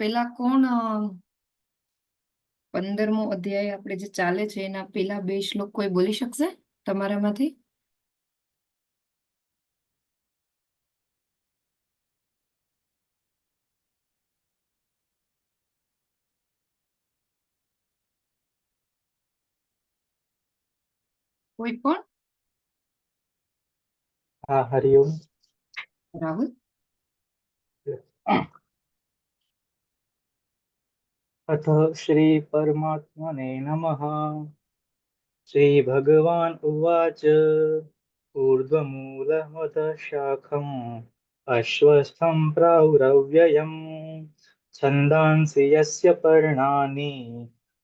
પેલા કોણ 15મો અધ્યાય આપણે જે ચાલે છે એના પેલા 2 શ્લોક કોઈ બોલી શકશે તમારામાંથી? કોઈ પણ? हाँ हरिओम। રાહુલ? अथ श्री परमात्मने नमः। श्री भगवान उवाच ऊर्ध्वमूलमधः शाखम् अश्वस्थं प्राहुरव्ययम् छन्दांसि यस्य पर्णानि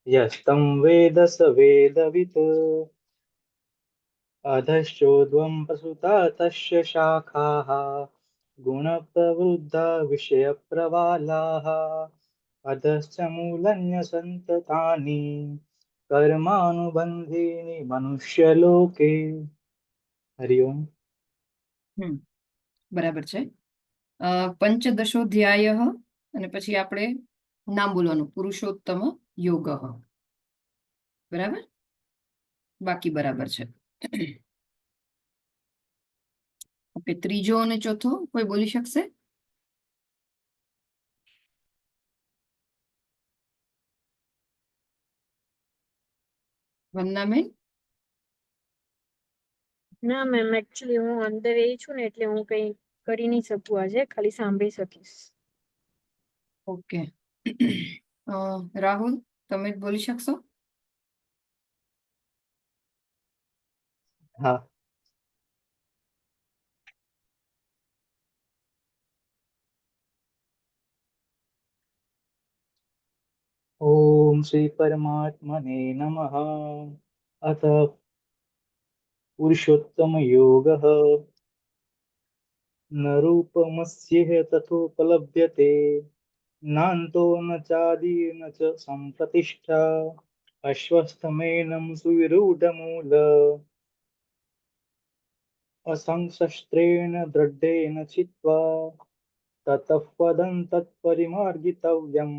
यस्तं वेद स वेदवित् अधश्चोर्ध्वं प्रसुता तस्य शाखाः गुणप्रवृद्धा विषयप्रवालाः अधश्च मूलन्यसन्ततानि कर्मानुबन्धीनि मनुष्यलोके। हरिओम। બરાબર છે. પંચદશોધ્યાય અને પછી આપણે નામ બોલવાનું પુરુષોત્તમ યોગ. બરાબર, બાકી બરાબર છે. ઓકે, ત્રીજો અને ચોથો કોઈ બોલી શકશે? વંદનાબેન? ના મેમ, એકચ્યુઅલી હું અંદર એ છું ને એટલે હું કઈ કરી નહીં શકું, આજે ખાલી સાંભળી શકીશ. ઓકે. રાહુલ, તમે બોલી શકશો? हाँ। ओम श्री परमात्मने नमः। अथ पुरुषोत्तम योगः न रूपमस्येह तथोपलभ्यते नान्तो न चादि न च सम्प्रतिष्ठा अश्वस्थमेनं सुविरूढमूल असंशस्त्रेण दृढेन चित्वा ततः पदं तत्परिमार्गितव्यं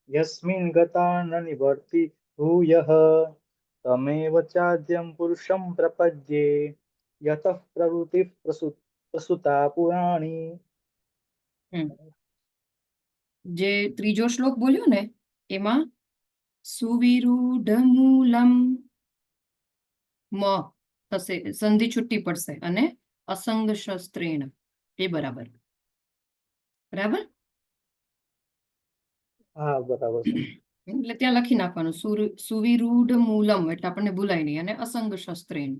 यस्मिन् गता न निवर्ति भूयः तमेव चाद्यं पुरुषं प्रपद्ये यतः प्रवृत्तिः प्रसुता पुराणी। જે ત્રીજો શ્લોક બોલ્યો ને એમાં સુવિરૂઢ મૂલમ મ થશે, સંધિ છૂટી પડશે અને અસંગ શસ્ત્રેણ, એ બરાબર. બરાબર, હા બરાબર છે. એટલે ત્યાં લખી નાખવાનું સુવિરૂઢ મૂલમ, એટલે આપણને ભૂલાય નહીં, અને અસંગ શસ્ત્રેણ.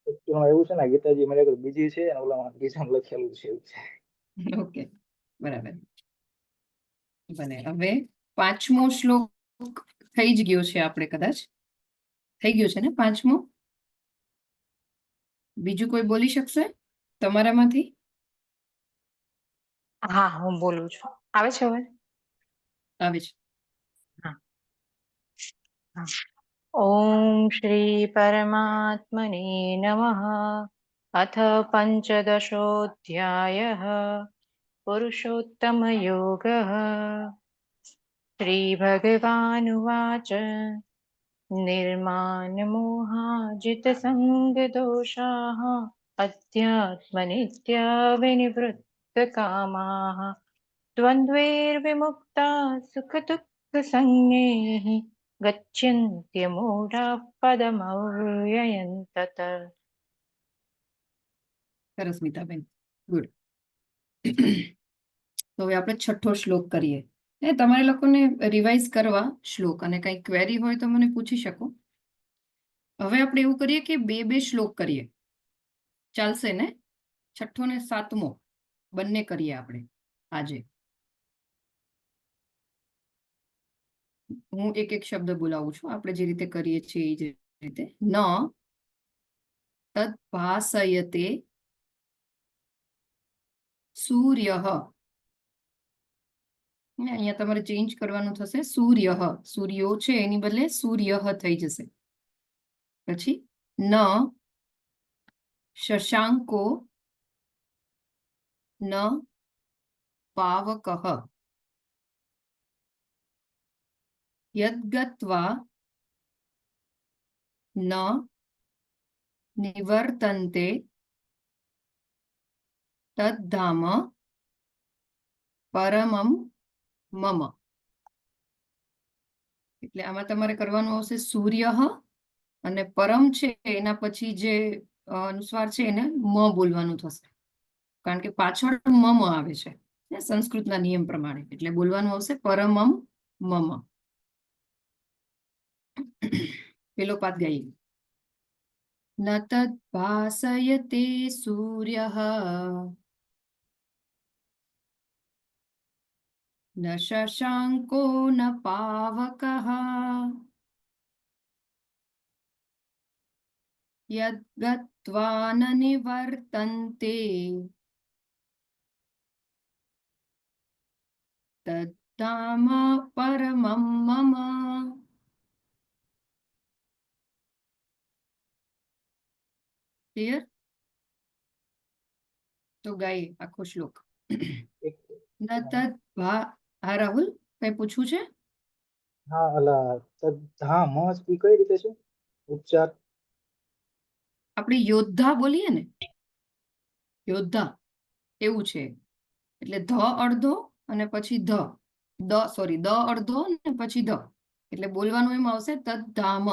એવું છે ને, ગીતાજી મને બીજી છે અને ઓલામાં ગીતામાં લખેલું છે એવું છે. ઓકે, બરાબર. બને હવે 5મો શ્લોક થઈ જ ગયો છે, આપણે કદાચ થઈ ગયો છે ને 5મો? બીજું કોઈ બોલી શકશે તમારામાંથી? હા, હું બોલું છું. આવે છે હવે? આવે છે. ओम श्री परमात्मने नमः। अथ पंचदशोऽध्यायः पुरुषोत्तमयोगः। श्रीभगवानुवाच निर्मानमोहाजितसङ्गदोषाः अध्यात्मनित्या विनिवृत्तकामाः द्वन्द्वैर्विमुक्ताः सुखदुःखसंज्ञैः गच्छन्त्यमूढाः पदमव्ययं तत्। સરસ સ્મિતાબેન, ગુડ. તો હવે આપણે 6થો શ્લોક કરીએ. તમારે લોકોને રિવાઇઝ કરવા શ્લોક, અને કઈ ક્વેરી હોય તો મને પૂછી શકો. હવે આપણે એવું કરીએ કે 2-2 શ્લોક કરીએ, ચાલશે ને? 6થો ને 7મો બંને કરીએ આપણે આજે. હું એક એક શબ્દ બોલાવું છું, આપણે જે રીતે કરીએ છીએ એ જ રીતે. ન તદ્ભાસયતે સૂર્યઃ, અહીંયા તમારે ચેન્જ કરવાનું થશે, સૂર્યઃ. સૂર્યો છે એની બદલે સૂર્યઃ થઈ જશે. પછી ન શશાંકો ન પાવકઃ. યદ્ગત્વા ન નિવર્તન્તે તદ્ધામ પરમમ મમ. એટલે આમાં તમારે કરવાનું આવશે સૂર્ય અને પરમ છે એના પછી જે અનુસ્વાર છે એને મ બોલવાનું થશે, કારણ કે પાછળ મમ આવે છે સંસ્કૃતના નિયમ પ્રમાણે, એટલે બોલવાનું આવશે પરમમ મમ. પેલો પાઠ ગાઈએ. ન તદ્ ભાસયતે સૂર્યઃ ન શશાંકો ન પાવકઃ યદ્ગત્વા ન નિવર્તન્તે તદ્ધામ પરમમ મમ. ક્લિયર? તો ગાઈએ આખો શ્લોક. એક ન તદ્ હા રાહુલ, કઈ પૂછવું છે? હા અલા તદ્ધામ ઈ કઈ રીતે છે ઉચ્ચાર? આપણે યોદ્ધા બોલીએ ને, યોદ્ધા એવું છે. એટલે ધ અડધો અને પછી દ સોરી દ અડધો ને પછી ધ, એટલે બોલવાનું એમ આવશે તદ્ધામ.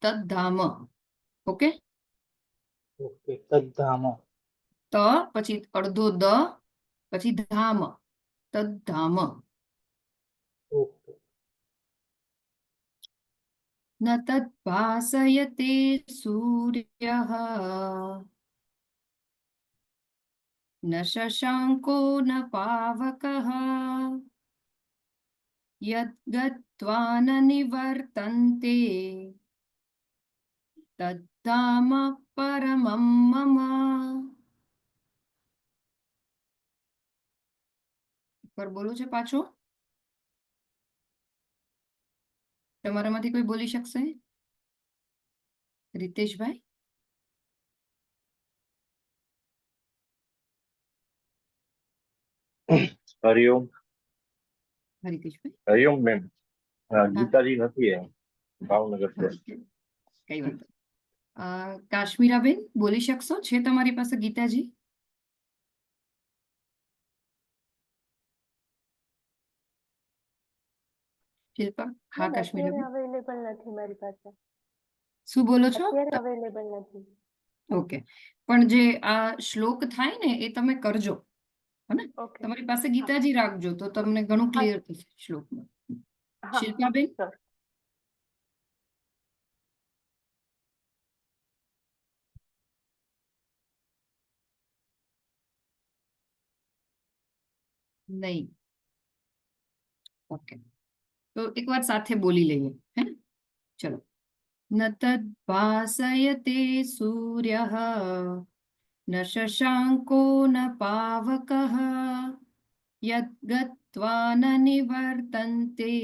તદ્ધામ. Okay, okay તદ્ધામ. ત પછી અડધો દ પછી ધામ, તદ્ધામ. ઓકે. ન તદ્ ભાસયતે સૂર્યઃ ન શશાંકો ન પાવકઃ યદ્ગત્વા ન નિવર્તન્તે તદ્ધામ પરમમ મમ. પર બોલું છે પાછું? તમારામાંથી કોઈ બોલી શકશે? રીતેશભાઈ? હરિઓમ. રીતેશભાઈ? હરિઓમ મેમ. હા, ગીતાજી નથી એમ ભાવનગર છે. ઓકે, કઈ વાંધો. કાશ્મીરાબેન બોલી શકશો? છે તમારી પાસે ગીતાજી? શિલ્પા? હા અત્યારે કાશ્મીરાબેન, અવેલેબલ નથી મારી પાસે. શું બોલો છો? અત્યારે અવેલેબલ નથી. ઓકે, પણ જે આ શ્લોક થાય ને એ તમે કરજો, હને? ઓકે. તમારી પાસે હા ગીતાજી રાખજો તો તમને ઘણું હા ક્લિયર થશે શ્લોકમાં. હા શિલ્પાબેન? સર. નહીં. ઓકે, તો એક વાર સાથે બોલી લઈએ, હે? ચલો. ન તદ્ ભાસયતે સૂર્યઃ ન શશાંકો ન પાવકઃ યદ્ગત્વા ન નિવર્તન્તે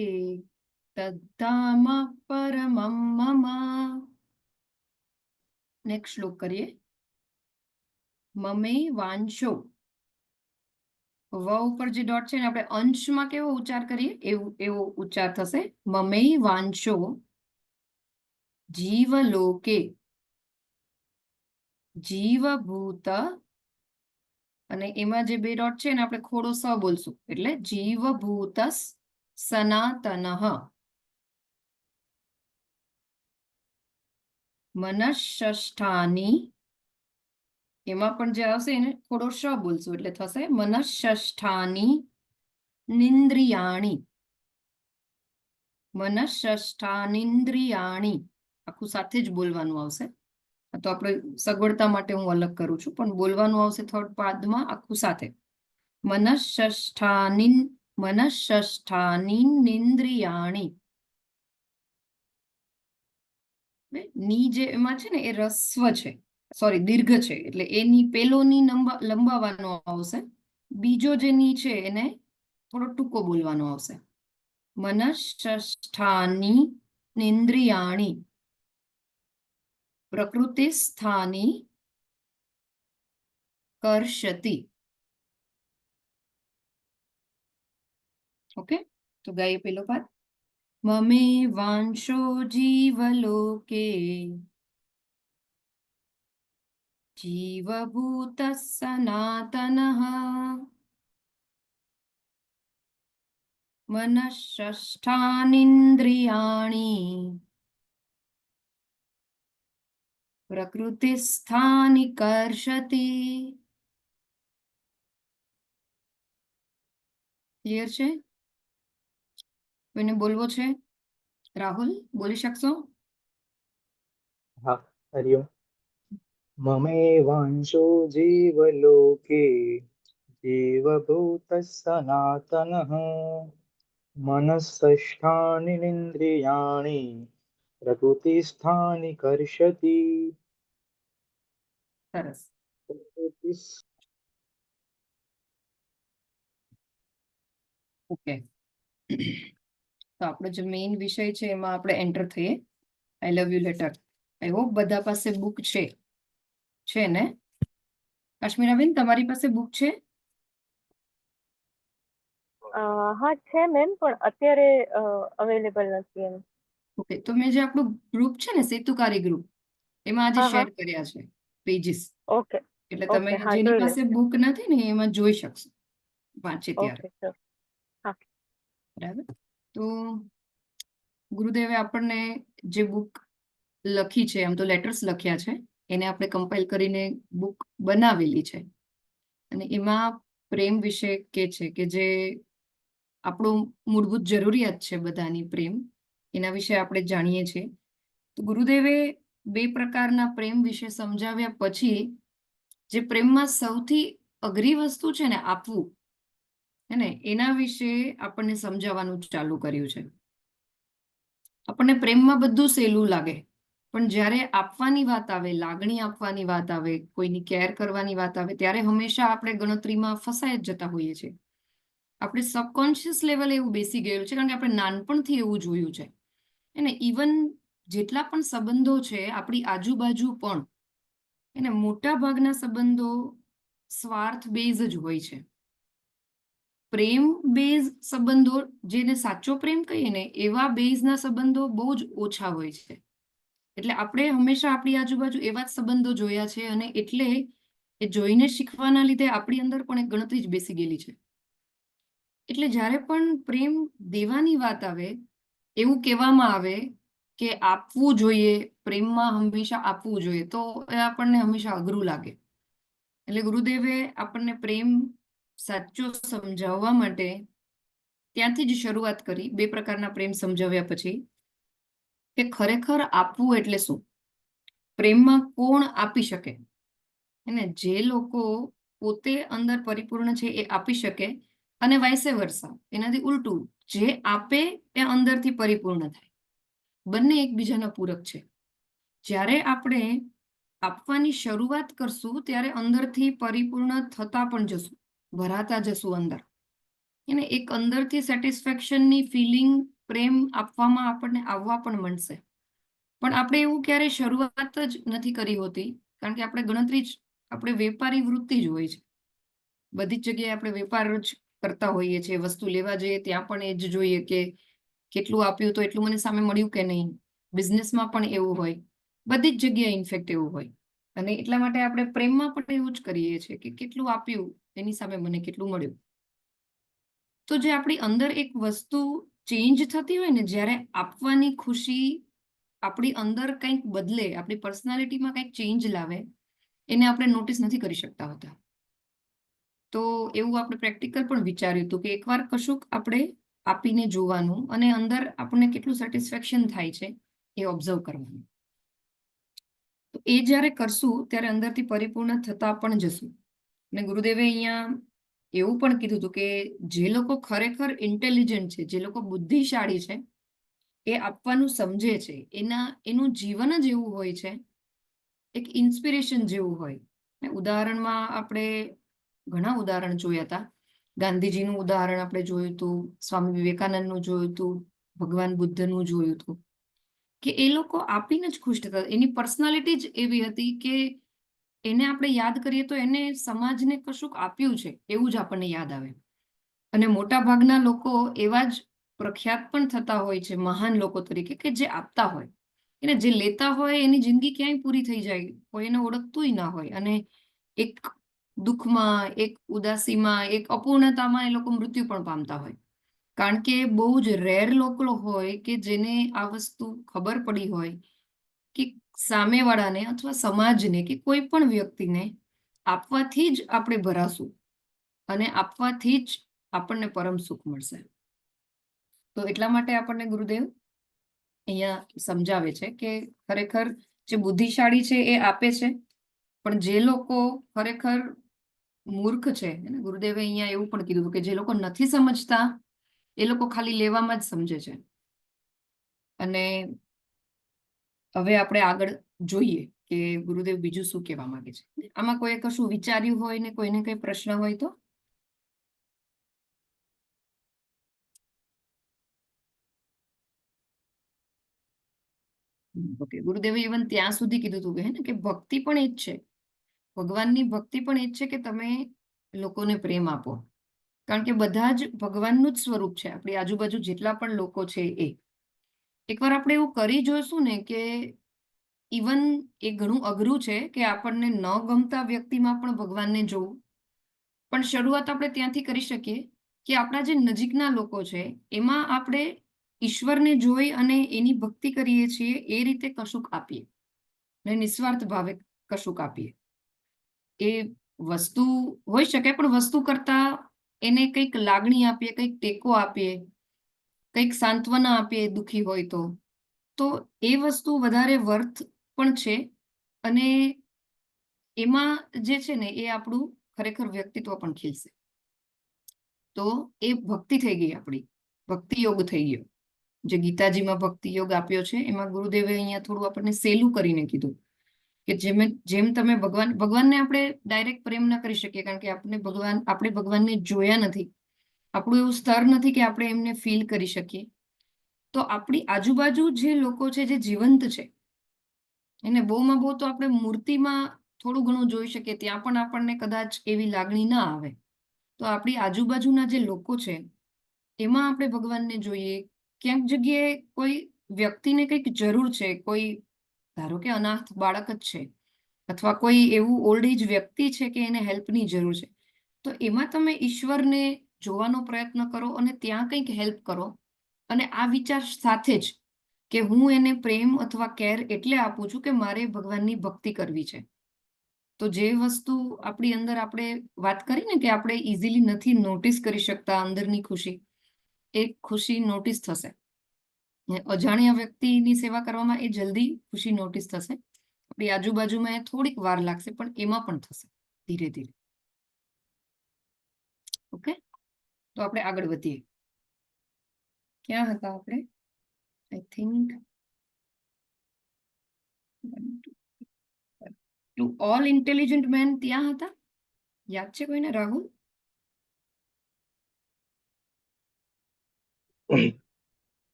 તદ્ધામ પરમમ મમ. નેક્સ્ટ શ્લોક કરીએ. મમે વાંશો. વ ઉપર જે ડોટ છે ને આપણે અંશમાં કેવો ઉચ્ચાર કરીએ એવો ઉચ્ચાર થશે. મમે વાંશો જીવલોકે જીવભૂત, અને એમાં જે બે ડોટ છે ને આપણે ખોડો સ બોલશું એટલે જીવભૂત સનાતનઃ મનઃષ્ઠાની. એમાં પણ જે આવશે એને થોડો શ બોલશું એટલે થશે મનઃષ્ઠાની નિન્દ્રિયાણી. મનઃષ્ઠાનિન્દ્રિયાણી આખું સાથે જ બોલવાનું આવશે. તો આપણે સગવડતા માટે હું અલગ કરું છું, પણ બોલવાનું આવશે થર્ડ પાદમાં આખું સાથે. મનઃષ્ઠાનિન્દ્રિયાણી. ની જે એમાં છે ને એ રસ્વ છે, સોરી દીર્ઘ છે, એટલે એની પેલો ની લંબાવવાનો આવશે. બીજો જે ની છે એને થોડો ટૂંકો બોલવાનો આવશે. મનઃષ્ઠાની નિન્દ્રિયાણી પ્રકૃતિ સ્થાની કર્ષતિ. ઓકે, તો ગાઈએ પેલો પાઠ. મમે વાંશો જીવલોકે જીવભૂતઃ સનાતનઃ મનઃષષ્ઠાનીન્દ્રિયાણિ પ્રકૃતિસ્થાનિ કર્ષતિ. ક્લિયર છે? કોઈને બોલવો છે? રાહુલ બોલી શકશો? હા, હરિઓમ. મમેવાંશો જીવલોકે જીવભૂતઃ સનાતનઃ મનઃષષ્ઠાનીન્દ્રિયાણિ પ્રકૃતિસ્થાનિ કર્ષતિ. સરસ. ઓકે. તો આપણો જે મેઇન વિષય છે એમાં આપણે એન્ટર થઈએ. I love you letter. I hope બધા પાસે બુક છે ને? કાશ્મીરાબેન તમારી પાસે બુક છે? હા છે મેમ, પણ અત્યારે અવેલેબલ નથી એમ. ઓકે, તો મેં જે આપણું ગ્રુપ છે ને સેતુકારી ગ્રુપ, એમાં આજે હા, શેર હા. કર્યા છે પેજીસ. ઓકે. એટલે તમે ઓકે, હા, જેની જોઈ પાસે લઈશ. બુક નથી ને એમાં જોઈ શકશો વાંચે ત્યારે. Okay, sure. બરાબર. તો ગુરુદેવે આપણને જે બુક લખી છે, આમ તો લેટર્સ લખ્યા છે, એને આપણે કમ્પાઇલ કરીને બુક બનાવેલી છે. અને એમાં પ્રેમ વિશે કે છે કે જે આપણું મૂળભૂત જરૂરિયાત છે બધાની, પ્રેમ, એના વિશે આપણે જાણીએ છીએ. તો ગુરુદેવે 2 પ્રકારના પ્રેમ વિશે સમજાવ્યા પછી જે પ્રેમમાં સૌથી અઘરી વસ્તુ છે ને, આપવું, હે ને, એના વિશે આપણને સમજાવવાનું ચાલુ કર્યું છે. આપણને પ્રેમમાં બધું સહેલું લાગે, પણ જ્યારે આપવાની વાત આવે, લાગણી આપવાની વાત આવે, કોઈની કેર કરવાની વાત આવે, ત્યારે હંમેશા આપણે ગણતરીમાં ફસાઈ જ જતા હોઈએ છીએ. આપણે સબકોન્શિયસ લેવલે એવું બેસી ગયેલું છે, કારણ કે આપણે નાનપણથી એવું જોયું છે. એને ઇવન જેટલા પણ સંબંધો છે આપણી આજુબાજુ પણ, એને મોટા ભાગના સંબંધો સ્વાર્થ બેઝ જ હોય છે. પ્રેમ બેઝ સંબંધો, જેને સાચો પ્રેમ કહીએ ને, એવા બેઝના સંબંધો બહુ જ ઓછા હોય છે. એટલે આપણે હંમેશા આપણી આજુબાજુ એવા જ સંબંધો જોયા છે, અને એટલે એ જોઈને શીખવાના લીધે આપણી અંદર પણ એક ગણતરી જ બેસી ગયેલી છે. એટલે જ્યારે પણ પ્રેમ દેવાની વાત આવે, એવું કહેવામાં આવે કે આપવું જોઈએ, પ્રેમમાં હંમેશા આપવું જોઈએ, તો એ આપણને હંમેશા અઘરું લાગે. એટલે ગુરુદેવે આપણને પ્રેમ સાચો સમજાવવા માટે ત્યાંથી જ શરૂઆત કરી, 2 પ્રકારના પ્રેમ સમજાવ્યા પછી, કે ખરેખર આપવું એટલે શું, પ્રેમમાં કોણ આપી શકે. અને જે લોકો પોતે અંદર પરિપૂર્ણ છે એ આપી શકે, અને વાઇસે વર્સા, એનાથી ઉલટું, જે આપે એ અંદરથી પરિપૂર્ણ થાય. બંને એકબીજાના પૂરક છે. જ્યારે આપણે આપવાની શરૂઆત કરશું ત્યારે અંદરથી પરિપૂર્ણ થતા પણ જશું, ભરાતા જશું અંદર. એને એક અંદરથી સેટિસ્ફેક્શનની ફિલિંગ પ્રેમ આપવામાં આપણને આવવા પણ મળશે. પણ આપણે એવું ક્યારેય શરૂઆત જ નથી કરી હોતી, કારણ કે આપણે ગણતરી જ, આપણે વેપારી વૃત્તિ જ હોય છે. બધી જ જગ્યાએ આપણે વેપાર જ કરતા હોઈએ છીએ. વસ્તુ લેવા જઈએ ત્યાં પણ એ જ જોઈએ કે કેટલું આપ્યું તો એટલું મને સામે મળ્યું કે નહીં. બિઝનેસમાં પણ એવું હોય, બધી જ જગ્યાએ ઇનફેક્ટ એવું હોય. અને એટલા માટે આપણે પ્રેમમાં પણ એવું જ કરીએ છીએ કે કેટલું આપ્યું એની સામે મને કેટલું મળ્યું. તો જે આપણી અંદર એક વસ્તુ ચેન્જ થતી હોય ને, જ્યારે આપવાની ખુશી આપણી અંદર કંઈક બદલે, આપણી પર્સનાલિટીમાં કંઈક ચેન્જ લાવે, એને આપણે નોટિસ નથી કરી શકતા હોતા. તો એવું આપણે પ્રેક્ટિકલ પણ વિચાર્યું હતું કે એકવાર કશુંક આપણે આપીને જોવાનું, અને અંદર આપણને કેટલું સેટિસ્ફેક્શન થાય છે એ ઓબ્ઝર્વ કરવાનું. તો એ જ્યારે કરશું ત્યારે અંદરથી પરિપૂર્ણ થતા પણ જશું. અને ગુરુદેવે અહીંયા એવું પણ કીધું હતું કે જે લોકો ખરેખર ઇન્ટેલિજન્ટ છે, જે લોકો બુદ્ધિશાળી છે, એ આપવાનું સમજે છે, એનું જીવન જ એવું હોય છે, એક ઇન્સ્પિરેશન જેવું હોય. ઉદાહરણમાં આપણે ઘણા ઉદાહરણ જોયા હતા. ગાંધીજીનું ઉદાહરણ આપણે જોયું હતું, સ્વામી વિવેકાનંદનું જોયું હતું, ભગવાન બુદ્ધનું જોયું હતું, કે એ લોકો આપીને જ ખુશ થતા. એની પર્સનાલિટી જ એવી હતી કે એને આપણે યાદ કરીએ તો એને સમાજને કશુંક આપ્યું છે એવું જ આપણને યાદ આવે. અને મોટા ભાગના લોકો એવા જ પ્રખ્યાત પણ થતા હોય છે મહાન લોકો તરીકે, કે જે આપતા હોય એને જે લેતા હોય એની જિંદગી ક્યાંય પૂરી થઈ જાય, કોઈ એને ઓળખતુંય ના હોય, અને એક દુઃખમાં, એક ઉદાસીમાં, એક અપૂર્ણતામાં એ લોકો મૃત્યુ પણ પામતા હોય. કારણ કે બહુ જ રેર લોકો હોય કે જેને આ વસ્તુ ખબર પડી હોય કે સામેવાળાને અથવા સમાજને કે કોઈ પણ વ્યક્તિને આપવાથી જ આપણે ભરાશું અને આપવાથી જ આપણને પરમ સુખ મળશે. તો એટલા માટે આપણને ગુરુદેવ અહીંયા સમજાવે છે કે ખરેખર જે બુદ્ધિશાળી છે એ આપે છે, પણ જે લોકો ખરેખર મૂર્ખ છે, ગુરુદેવે અહીંયા એવું પણ કીધું કે જે લોકો નથી સમજતા એ લોકો ખાલી લેવામાં જ સમજે છે. અને હવે આપણે આગળ જોઈએ કે ગુરુદેવ બીજું શું કહેવા માંગે છે. આમાં કોઈ કશું વિચાર્યું હોય ને કોઈને કઈ પ્રશ્ન હોય તો? ઓકે, ગુરુદેવે ઇવન ત્યાં સુધી કીધું હતું કે હે ને કે ભક્તિ પણ એ જ છે, ભગવાનની ભક્તિ પણ એ જ છે કે તમે લોકોને પ્રેમ આપો. કારણ કે બધા જ ભગવાનનું જ સ્વરૂપ છે, આપણી આજુબાજુ જેટલા પણ લોકો છે એ. એકવાર આપણે એવું કરી જોઈશું ને કે ઇવન એ ઘણું અઘરું છે કે આપણને ન ગમતા વ્યક્તિમાં પણ ભગવાનને જોવું, પણ શરૂઆત આપણે ત્યાંથી કરી શકીએ કે આપણા જે નજીકના લોકો છે એમાં આપણે ઈશ્વરને જોઈ અને એની ભક્તિ કરીએ છીએ એ રીતે કશુંક આપીએ, અને નિસ્વાર્થ ભાવે કશુંક આપીએ. એ વસ્તુ હોઈ શકે, પણ વસ્તુ કરતા એને કંઈક લાગણી આપીએ, કંઈક ટેકો આપીએ, કંઈક સાંત્વના આપીએ દુઃખી હોય તો એ વસ્તુ વધારે વર્થ પણ છે. અને એમાં જે છે ને એ આપણું ખરેખર વ્યક્તિત્વ પણ ખીલશે. તો એ ભક્તિ થઈ ગઈ, આપણી ભક્તિ યોગ થઈ ગયો. જે ગીતાજીમાં ભક્તિ યોગ આપ્યો છે એમાં ગુરુદેવે અહીંયા થોડું આપણને સહેલું કરીને કીધું કે જેમ તમે ભગવાનને આપણે ડાયરેક્ટ પ્રેમ ના કરી શકીએ, કારણ કે આપણે ભગવાનને જોયા નથી, આપણું એવું સ્તર નથી કે આપણે એમને ફીલ કરી શકીએ. તો આપણી આજુબાજુ જે લોકો છે જે જીવંત છે એને બહુમાં બહુ તો આપણે મૂર્તિમાં થોડું ઘણું જોઈ શકીએ, ત્યાં પણ આપણને કદાચ એવી લાગણી ના આવે. તો આપણી આજુબાજુના જે લોકો છે એમાં આપણે ભગવાનને જોઈએ. ક્યાંક જગ્યાએ કોઈ વ્યક્તિને કંઈક જરૂર છે, કોઈ ધારો કે અનાથ બાળક જ છે, અથવા કોઈ એવું ઓલ્ડ એજ વ્યક્તિ છે કે એને હેલ્પની જરૂર છે, તો એમાં તમે ઈશ્વરને જોવાનો પ્રયત્ન કરો અને ત્યાં કંઈક હેલ્પ કરો. અને આ વિચાર સાથે જ કે હું એને પ્રેમ અથવા કેર એટલે આપું છું કે મારે ભગવાનની ભક્તિ કરવી છે. તો જે વસ્તુ આપણી અંદર આપણે વાત કરી ને કે આપણે ઇઝીલી નથી નોટિસ કરી શકતા અંદરની ખુશી, એ ખુશી નોટિસ થશે. અજાણ્યા વ્યક્તિની સેવા કરવામાં એ જલ્દી ખુશી નોટિસ થશે. આપણી આજુબાજુમાં એ થોડીક વાર લાગશે, પણ એમાં પણ થશે ધીરે ધીરે. ઓકે, તો આપણે આગળ વધીએ. ક્યાં હતા આપણે? I think to all intelligent men ત્યાં હતા. યાદ છે કોઈને? રાહુલ?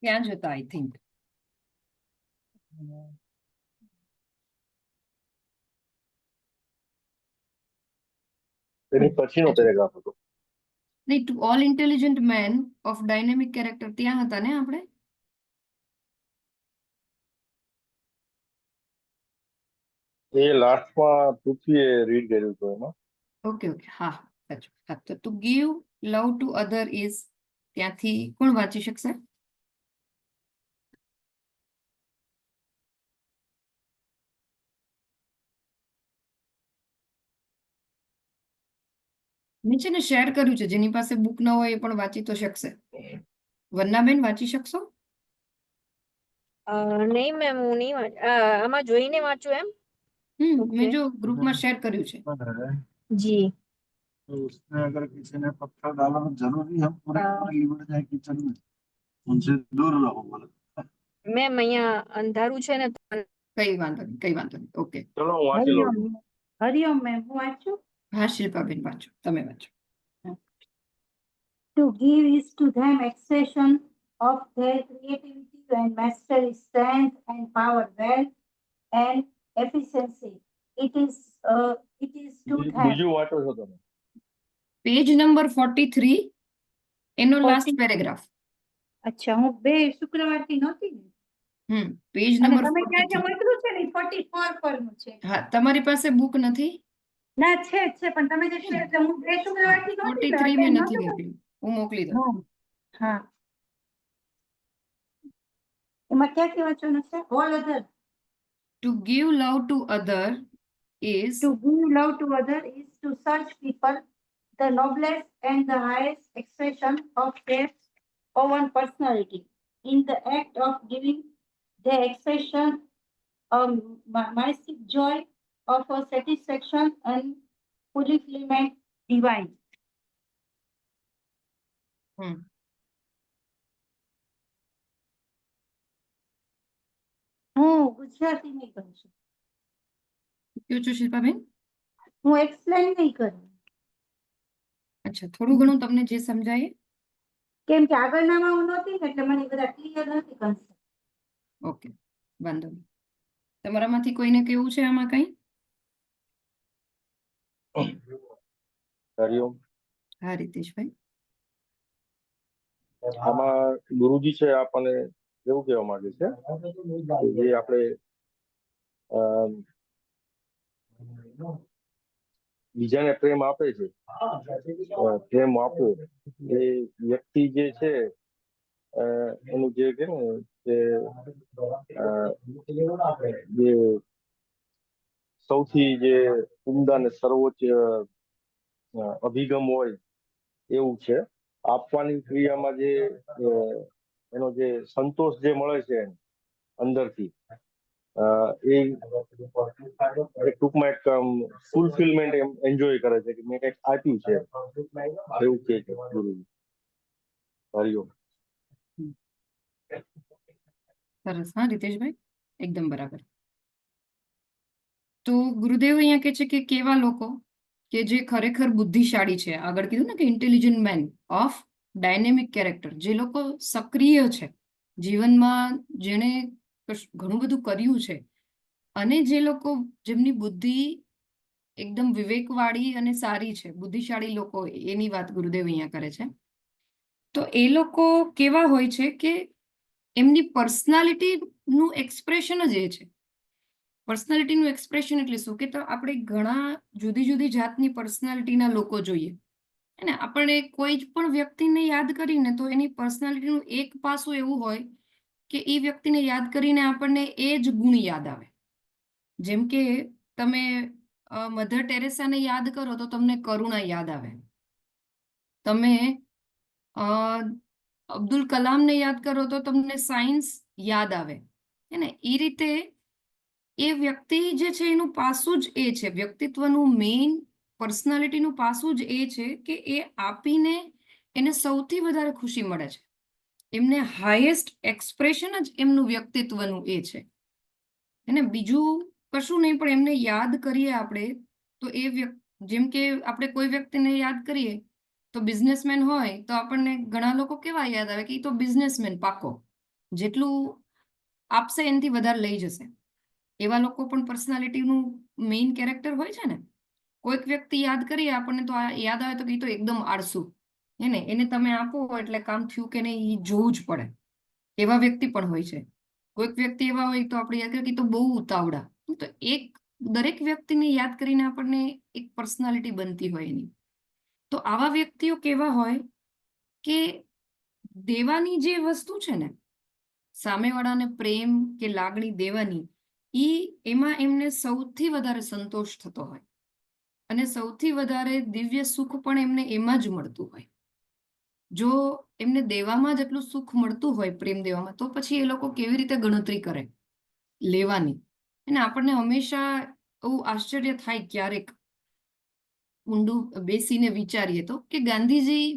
ત્યાં જ હતા આઈ થિંક. એની પછીનો પેરેગ્રાફ હતો. નહીં, two all intelligent man of dynamic character ત્યાં હતા ને આપણે? એ લાસ્ટમાં પૃથ્વીએ રીડ કર્યું હતું એમાં. ઓકે ઓકે, હા સાચું. હા, તો two give love to other is, ત્યાંથી કોણ વાંચી શકશે? નીચે ને શેર કર્યું છે, જેની પાસે બુક ન હોય એ પણ વાંચી તો શકશે. વંદનાબેન વાંચી શકશો? નહીં મેમ, હું નહીં આમાં જોઈને વાંચું એમ? મેં જો ગ્રુપમાં શેર કર્યું છે. જી. तो उसमें अगर किसी ने पत्थर डाला तो जरूरी हम पूरे पूरे लिबड़ जाए किचन में, उनसे दूर रहो बोले. મેમ અહીંયા અંધારું છે ને કઈ વાંધો નહીં, કઈ વાંધો નહીં. ઓકે, ચલો હું વાંચી લઉં છું. હરિઓમ મેમ, હું વાંચું? હા શિલ્પાબેન વાંચો, તમે વાંચો. To give is to them expression of their creativity and mastery, strength and power, wealth and efficiency. It is to them. બીજું વાંચો છો તમે? પેજ નંબર 43 એનો લાસ્ટ 40 પેરેગ્રાફ. અચ્છા, હું 2 શુક્રવારથી નહોતી ને. પેજ અને નંબર તમે ત્યાં જે 43. મોકલ્યું છે ને 44 પરનું છે. હા, તમારી પાસે બુક નથી? ના, છે જ છે, પણ તમે જે છે એટલે હું 2 શુક્રવારથી નહોતી એટલે 43 મેં attend નથી નહોતું મોકલ્યું, હું મોકલી દઉં. કર્યું. હા, એમાં ક્યાંથી વાંચવાનું છે? All other. To give love to other is To give love to other is to search people, the noblest and the highest expression of their own personality. In the act of giving, they expression a mystic joy of a satisfaction and fulfillment divine. હમ, હું ગુજરાતી નહીં કરું છું, કયો છો શિલ્પાબેન? હું explain નહીં કરું, અચ્છા, થોડું ઘણું તમને જે સમજાય. કેમ કે આગળનામાં હું નહોતી ને એટલે મને બધા ક્લિયર નથી concept. ઓકે, વાંધો નહીં. તમારામાંથી કોઈને કેવું છે આમાં કંઈ? હરિઓમ. હા, રીતેશભાઈ. આમાં ગુરુજી છે આપણને એવું કહેવા માંગે છે કે જે આપણે બીજાને પ્રેમ આપે છે, પ્રેમ આપવો એ વ્યક્તિ જે છે એનું જે કે ને કે જે સૌથી જે ઉમદા ને સર્વોચ્ચ અભિગમ હોય એવું છે. આપવાની ક્રિયામાં જે એનો જે સંતોષ જે મળે છે અંદરથી એ ટૂંકમાં એક ફૂલફિલમેન્ટ એન્જોય કરે છે કે મેં કંઈક આપ્યું છે એવું કહે છે ગુરુજી. હરિઓમ. સરસ. હા, રીતેશભાઈ, એકદમ બરાબર. તો ગુરુદેવ અહીંયા કહે છે કે કેવા લોકો કે જે ખરેખર બુદ્ધિશાળી છે, આગળ કીધું ને કે intelligent man of dynamic character, જે લોકો સક્રિય છે જીવનમાં, જેણે ઘણું બધું કર્યું છે, અને જે લોકો જેમની બુદ્ધિ એકદમ વિવેકવાળી અને સારી છે, બુદ્ધિશાળી લોકો, એની વાત ગુરુદેવ અહીંયા કરે છે. તો એ લોકો કેવા હોય છે કે એમની પર્સનાલિટીનું એક્સપ્રેશન જ એ છે. પર્સનાલિટીનું એક્સપ્રેશન એટલે શું કે તો આપણે ઘણા જુદી જુદી જાતની પર્સનાલિટીના લોકો જોઈએ, અને આપણે કોઈ જ પણ વ્યક્તિને યાદ કરીને તો એની પર્સનાલિટીનું એક પાસું એવું હોય કે એ વ્યક્તિને યાદ કરીને આપણને એ જ ગુણ યાદ આવે. જેમ કે તમે મધર ટેરેસાને યાદ કરો તો તમને કરુણા યાદ આવે. તમે અબ્દુલ કલામને યાદ કરો તો તમને સાયન્સ યાદ આવે. ને એ રીતે એ વ્યક્તિ જે છે એનું પાસું જ એ છે, વ્યક્તિત્વનું મેઇન પર્સનાલિટીનું પાસું જ એ છે કે એ આપીને એને સૌથી વધારે ખુશી મળે છે. એમને હાઈએસ્ટ એક્સપ્રેશન જ એમનું વ્યક્તિત્વનું એ છે. અને બીજું કશું નહીં, પણ એમને યાદ કરીએ આપણે તો એ જેમ કે આપણે કોઈ વ્યક્તિને યાદ કરીએ તો બિઝનેસમેન હોય તો આપણને ઘણા લોકો કેવા યાદ આવે કે એ તો બિઝનેસમેન પાકો, જેટલું આપશે એનાથી વધારે લઈ જશે. એવા લોકો પણ પર્સનાલિટીનું મેઇન કેરેક્ટર હોય છે ને. કોઈક વ્યક્તિ યાદ કરીએ આપણને તો યાદ આવે તો કે એ તો એકદમ આળસુ, હે ને, એને તમે આપો એટલે કામ થયું કે નહીં એ જોવું જ પડે, એવા વ્યક્તિ પણ હોય છે. કોઈક વ્યક્તિ એવા હોય તો આપણે યાદ કરીએ કે તો બહુ ઉતાવળા. તો એક દરેક વ્યક્તિને યાદ કરીને આપણને એક પર્સનાલિટી બનતી હોય એની. તો આવા વ્યક્તિઓ કેવા હોય કે દેવાની જે વસ્તુ છે ને, સામેવાળાને પ્રેમ કે લાગણી દેવાની, એમાં એમને સૌથી વધારે સંતોષ થતો હોય, અને સૌથી વધારે દિવ્ય સુખ પણ એમને એમાં જ મળતું હોય. જો એમને દેવામાં જેટલું સુખ મળતું હોય, પ્રેમ દેવામાં, તો પછી એ લોકો કેવી રીતે ગણતરી કરે લેવાની. અને આપણને હંમેશા એવું આશ્ચર્ય થાય ક્યારેક ઊંડું બેસીને વિચારીએ તો કે ગાંધીજી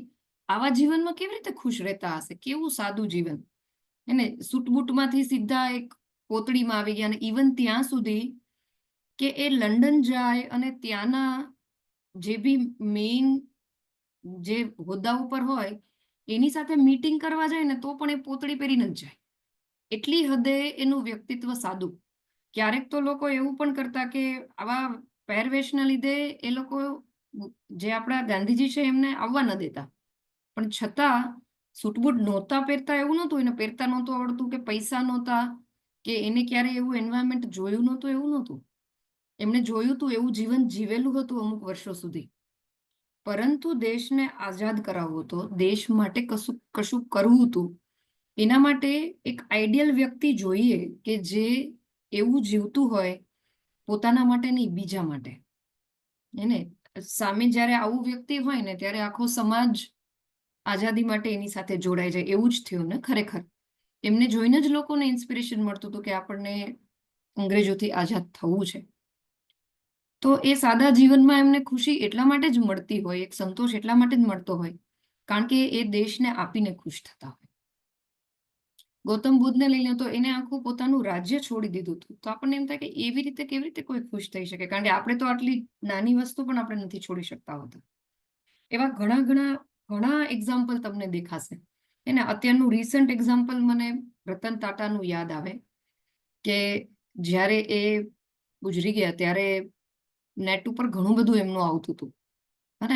આવા જીવનમાં કેવી રીતે ખુશ રહેતા હશે, કેવું સાદું જીવન. એને સૂટબૂટમાંથી સીધા એક પોતળીમાં આવી ગયા, અને ઇવન ત્યાં સુધી કે એ લંડન જાય અને ત્યાંના જે બી મેઇન જે હોદ્દા ઉપર હોય એની સાથે મીટિંગ કરવા જાય ને તો પણ એ પોતળી પહેરીને જ જાય. એટલી હદે એનું વ્યક્તિત્વ સાદું. ક્યારેક તો લોકો એવું પણ કરતા કે આવા પહેરવેશના લીધે એ લોકો જે આપણા ગાંધીજી છે એમને આવવા ન દેતા, પણ છતાં સૂટબૂટ નહોતા પહેરતા એવું નહોતું, એને પહેરતા નહોતું આવડતું કે પૈસા નહોતા કે એને ક્યારેય એવું એન્વાયરમેન્ટ જોયું નહોતું એવું નહોતું. એમને જોયું હતું એવું જીવન જીવેલું હતું અમુક વર્ષો સુધી, પરંતુ દેશને આઝાદ કરાવવો હતો, દેશ માટે કશું કરવું હતું. એના માટે એક આઈડિયલ વ્યક્તિ જોઈએ કે જે એવું જીવતું હોય પોતાના માટે નહીં બીજા માટે. એને સામે જ્યારે આવું વ્યક્તિ હોય ને ત્યારે આખો સમાજ આઝાદી માટે એની સાથે જોડાઈ જાય. એવું જ થયું ને ખરેખર. એમને જોઈને જ લોકોને ઇન્સ્પિરેશન મળતું હતું કે આપણને અંગ્રેજોથી આઝાદ થવું છે. તો એ સાદા જીવનમાં એમને ખુશી એટલા માટે જ મળતી હોય, એક સંતોષ એટલા માટે જ મળતો હોય કારણ કે એ દેશને આપીને ખુશ થતા હોય. ગૌતમ બુદ્ધને લઈ લો તો એને આખું પોતાનું રાજ્ય છોડી દીધું હતું. તો આપણને એમ થાય કે એવી રીતે કેવી રીતે કોઈ ખુશ થઈ શકે, કારણ કે આપણે તો આટલી નાની વસ્તુ પણ આપણે નથી છોડી શકતા હોતા. એવા ઘણા એક્ઝામ્પલ તમને દેખાશે. એને અત્યારનું રિસન્ટ એક્ઝામ્પલ મને રતન ટાટાનું યાદ આવે કે જ્યારે એ ગુજરી ગયા ત્યારે નેટ ઉપર ઘણું બધું એમનું આવતું હતું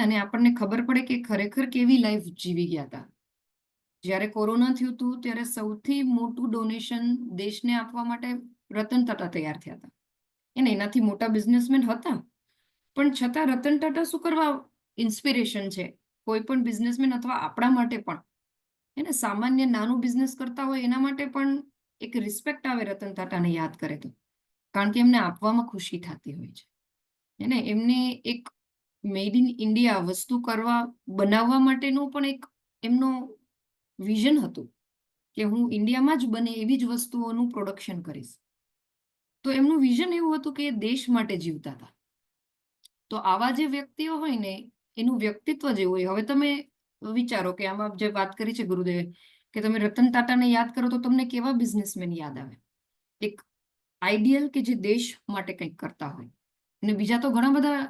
અને આપણને ખબર પડે કે ખરેખર કેવી લાઈફ જીવી ગયા હતા. જ્યારે કોરોના થયું હતું ત્યારે સૌથી મોટું ડોનેશન દેશને આપવા માટે રતન ટાટા તૈયાર થયા હતા. એનાથી મોટા બિઝનેસમેન હતા, પણ છતાં રતન ટાટા શું કરવા ઇન્સ્પિરેશન છે કોઈ પણ બિઝનેસમેન અથવા આપણા માટે પણ. એને સામાન્ય નાનું બિઝનેસ કરતા હોય એના માટે પણ એક રિસ્પેક્ટ આવે રતન ટાટાને યાદ કરે તો, કારણ કે એમને આપવામાં ખુશી થતી હોય છે. એમને એક મેડ ઇન ઇન્ડિયા વસ્તુ બનાવવા માટેનું પણ એક એમનો વિઝન હતું કે હું ઇન્ડિયામાં જ બને એવી જ વસ્તુઓનું પ્રોડક્શન કરીશ. તો એમનું વિઝન એવું હતું કે એ દેશ માટે જીવતા હતા. તો આવા જે વ્યક્તિઓ હોય ને એનું વ્યક્તિત્વ જેવું હોય. હવે તમે વિચારો કે આમાં જે વાત કરી છે ગુરુદેવે કે તમે રતન ટાટાને યાદ કરો તો તમને કેવા બિઝનેસમેન યાદ આવે? એક આઈડિયલ કે જે દેશ માટે કંઈક કરતા હોય. અને બીજા તો ઘણા બધા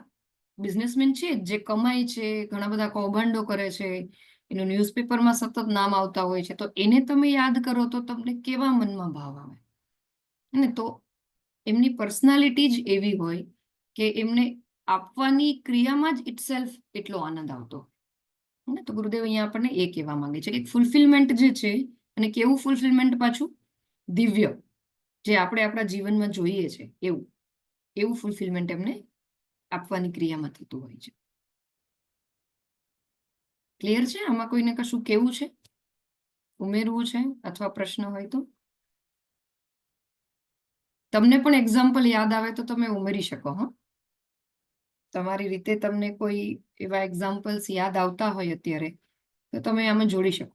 બિઝનેસમેન છે જે કમાય છે, ઘણા બધા કૌભાંડો કરે છે, એનું ન્યૂઝપેપરમાં સતત નામ આવતા હોય છે. તો એને તમે યાદ કરો તો તમને કેવા મનમાં ભાવ આવે? ને તો એમની પર્સનાલિટી જ એવી હોય કે એમને આપવાની ક્રિયામાં જ ઇટસેલ્ફ એટલો આનંદ આવતો. તો ગુરુદેવ અહીંયા આપણને એ કહેવા માંગે છે કે ફૂલફિલમેન્ટ જે છે, અને કેવું ફૂલફિલમેન્ટ પાછું? દિવ્ય, જે આપણે આપણા જીવનમાં જોઈએ છે એવું ફૂલફિલમેન્ટ એમને આપવાની ક્રિયામાં થતું હોય છે. ક્લિયર છે? આમાં કોઈને કશું કેવું છે, ઉમેરવું છે અથવા પ્રશ્ન હોય તો? તમને પણ એક્ઝામ્પલ યાદ આવે તો તમે ઉમેરી શકો. હા, તમારી રીતે તમને કોઈ એવા એક્ઝામ્પલ્સ યાદ આવતા હોય અત્યારે તો તમે આમાં જોડી શકો.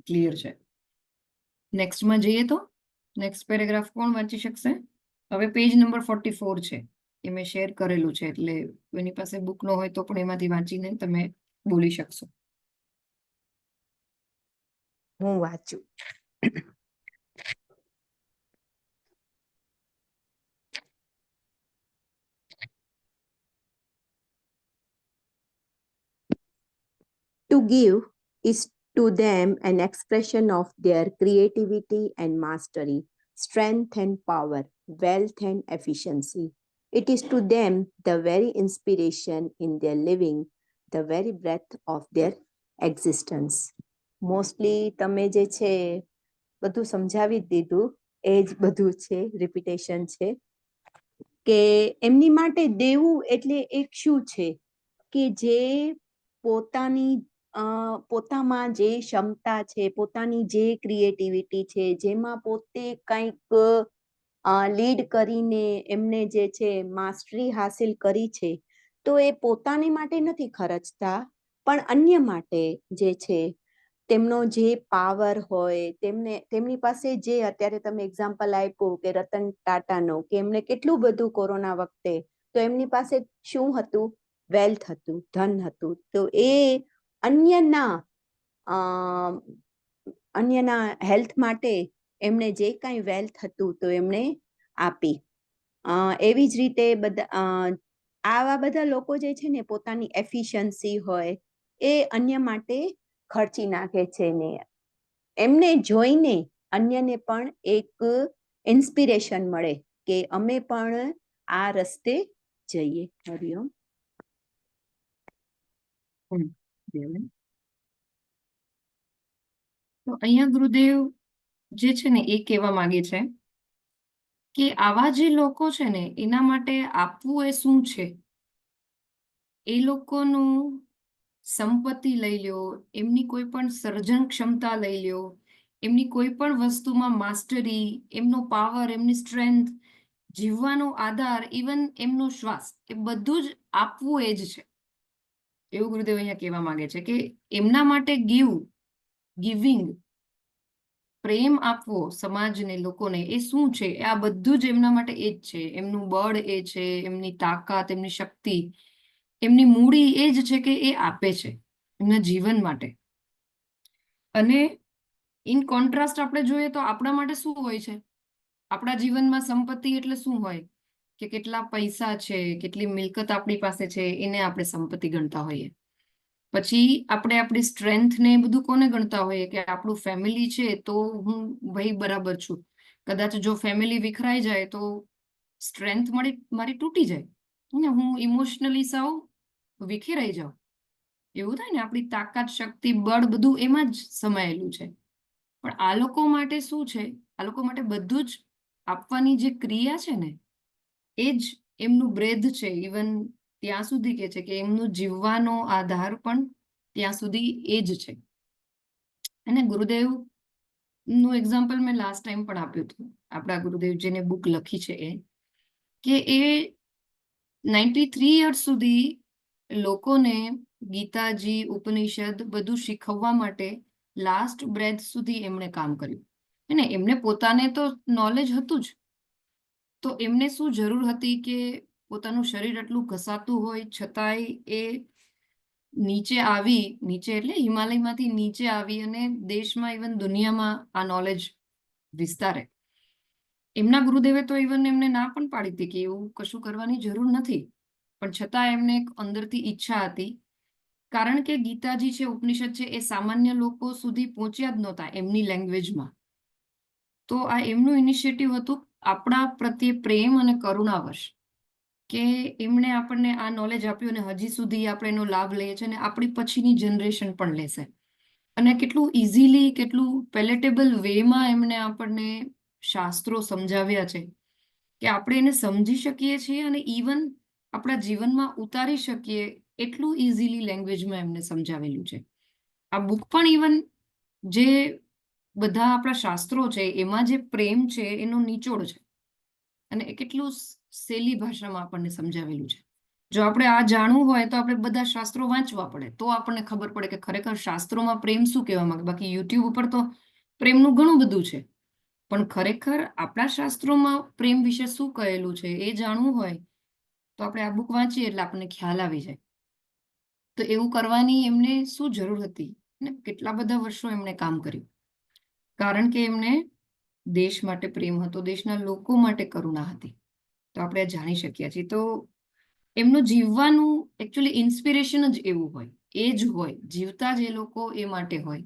ક્લિયર છે? નેક્સ્ટમાં જઈએ તો નેક્સ્ટ પેરેગ્રાફ કોણ વાંચી શકશે? હવે પેજ નંબર 44 છે, એ મેં શેર કરેલું છે, એટલે એની પાસે બુક ન હોય તો પણ એમાંથી વાંચીને તમે બોલી શકશો. હું વાંચું. To give is to them an expression of their creativity and mastery, strength and power, wealth and efficiency. It is to them the very inspiration in their living, the very breath of their existence. Mostly તમે જે છે બધું સમજાવી જ દીધું, એ જ બધું છે, રિપીટેશન છે કે એમની માટે દેવું એટલે એક શું છે કે જે પોતામાં જે ક્ષમતા છે, પોતાની જે ક્રિએટિવિટી છે, જેમાં પોતે કંઈક લીડ કરીને એમને જે છે માસ્ટરી હાસિલ કરી છે, તો એ પોતાની માટે નથી ખર્ચતા, પણ અન્ય માટે જે છે તેમનો જે પાવર હોય, તેમની પાસે જે અત્યારે તમે એક્ઝામ્પલ આપ્યું કે રતન ટાટાનો, કે એમને કેટલું બધું કોરોના વખતે, તો એમની પાસે શું હતું? વેલ્થ હતું, ધન હતું. તો એ અન્યના હેલ્થ માટે એમણે જે કાંઈ વેલ્થ હતું તો એમણે આપી. એવી જ રીતે આવા બધા લોકો જે છે ને પોતાની એફિશિયન્સી હોય એ અન્ય માટે ખર્ચી નાખે છે ને એમને જોઈને અન્યને પણ એક ઇન્સ્પિરેશન મળે કે અમે પણ આ રસ્તે જઈએ. હરિઓમ. દેવન. તો અહીંયા ગુરુદેવ જે છે ને એ કહેવા માંગે છે કે આવા જે લોકો છે ને એના માટે આપવું એ શું છે? એ લોકોનું સંપત્તિ લઈ લ્યો, એમની કોઈ પણ સર્જન ક્ષમતા લઈ લ્યો, એમની કોઈ પણ વસ્તુમાં માસ્ટરી, એમનો પાવર, એમની સ્ટ્રેન્થ, જીવવાનો આધાર, ઇવન એમનો શ્વાસ, એ બધું જ આપવું એ જ છે. એવું ગુરુદેવ અહીંયા કહેવા માંગે છે કે એમના માટે ગિવિંગ, પ્રેમ આપવો સમાજને, લોકોને, એ શું છે? આ બધું જ એમના માટે એ જ છે. એમનું બળ એ છે, એમની તાકાત, એમની શક્તિ, એમની મૂડી એ જ છે કે એ આપે છે એમના જીવન માટે. અને ઇન કોન્ટ્રાસ્ટ આપણે જોઈએ તો આપણા માટે શું હોય છે? આપણા જીવનમાં સંપત્તિ એટલે શું હોય? કે કેટલા પૈસા છે, કેટલી મિલકત આપણી પાસે છે, એને આપણે સંપત્તિ ગણતા હોઈએ. પછી આપણે આપણી સ્ટ્રેન્થ ને બધું કોને ગણતા હોઈએ? કે આપણું ફેમિલી છે તો હું ભાઈ બરાબર છું. કદાચ જો ફેમિલી વિખરાઈ જાય તો સ્ટ્રેન્થ મારી તૂટી જાય ને હું ઇમોશનલી સાવ વિખેરાઈ જાઉં. એવું થાય ને, આપણી તાકાત, શક્તિ, બળ બધું એમાં જ સમાયેલું છે. પણ આ લોકો માટે શું છે? આ લોકો માટે બધું જ આપવાની જે ક્રિયા છે ને એ જ એમનું બ્રેધ છે. ઇવન ત્યાં સુધી કે છે કે એમનું જીવવાનો આધાર પણ ત્યાં સુધી એ જ છે. અને ગુરુદેવ નું એક્ઝામ્પલ મેં લાસ્ટ ટાઈમ પણ આપ્યું હતું. આપણા ગુરુદેવ જેને બુક લખી છે એ, કે એ 93 યર્સ સુધી લોકોને ગીતાજી, ઉપનિષદ બધું શીખવવા માટે લાસ્ટ બ્રેથ સુધી એમણે કામ કર્યું. અને એમને પોતાને તો નોલેજ હતું જ, તો એમને શું જરૂર હતી કે પોતાનું શરીર આટલું ઘસાતું હોય છતાંય એ નીચે એટલે હિમાલયમાંથી નીચે આવી અને દેશમાં, ઇવન દુનિયામાં આ નોલેજ વિસ્તારે. એમના ગુરુદેવે તો ઇવન એમને ના પણ પાડી હતી કે એવું કશું કરવાની જરૂર નથી, પણ છતાં એમને એક અંદરથી ઈચ્છા હતી. કારણ કે ગીતાજી છે, ઉપનિષદ છે, એ સામાન્ય લોકો સુધી પહોંચ્યા જ નહોતા એમની લેંગ્વેજમાં. તો આ એમનું ઇનિશિયેટિવ હતું આપણા પ્રત્યે પ્રેમ અને કરુણાવશ, કે એમણે આપણને આ નોલેજ આપ્યું અને હજી સુધી આપણે એનો લાભ લઈએ છીએ અને આપણી પછીની જનરેશન પણ લેશે. અને કેટલું ઇઝીલી, કેટલું પેલેટેબલ વેમાં એમણે આપણને શાસ્ત્રો સમજાવ્યા છે કે આપણે એને સમજી શકીએ છીએ અને ઇવન આપણા જીવનમાં ઉતારી શકીએ એટલું ઇઝીલી લેંગ્વેજમાં એમને સમજાવેલું છે. આ બુક પણ ઇવન જે બધા આપણા શાસ્ત્રો છે એમાં જે પ્રેમ છે એનો નિચોડ છે અને એ કેટલું સહેલી ભાષામાં આપણને સમજાવેલું છે. જો આપણે આ જાણવું હોય તો આપણે બધા શાસ્ત્રો વાંચવા પડે, તો આપણને ખબર પડે કે ખરેખર શાસ્ત્રોમાં પ્રેમ શું કહેવા માંગે. બાકી યુટ્યુબ ઉપર તો પ્રેમનું ઘણું બધું છે, પણ ખરેખર આપણા શાસ્ત્રોમાં પ્રેમ વિશે શું કહેલું છે એ જાણવું હોય તો આપણે આ બુક વાંચીએ એટલે આપણને ખ્યાલ આવી જાય. તો એવું કરવાની એમને શું જરૂર હતી ને કેટલા બધા વર્ષો એમણે કામ કર્યું? કારણ કે એમને દેશ માટે પ્રેમ હતો, દેશના લોકો માટે કરુણા હતી. તો આપણે જાણી શક્યા છીએ. તો એમનું જીવવાનું એકચ્યુઅલી ઇન્સ્પિરેશન જ એવું હોય, એ જ હોય, જીવતા જ એ લોકો એ માટે હોય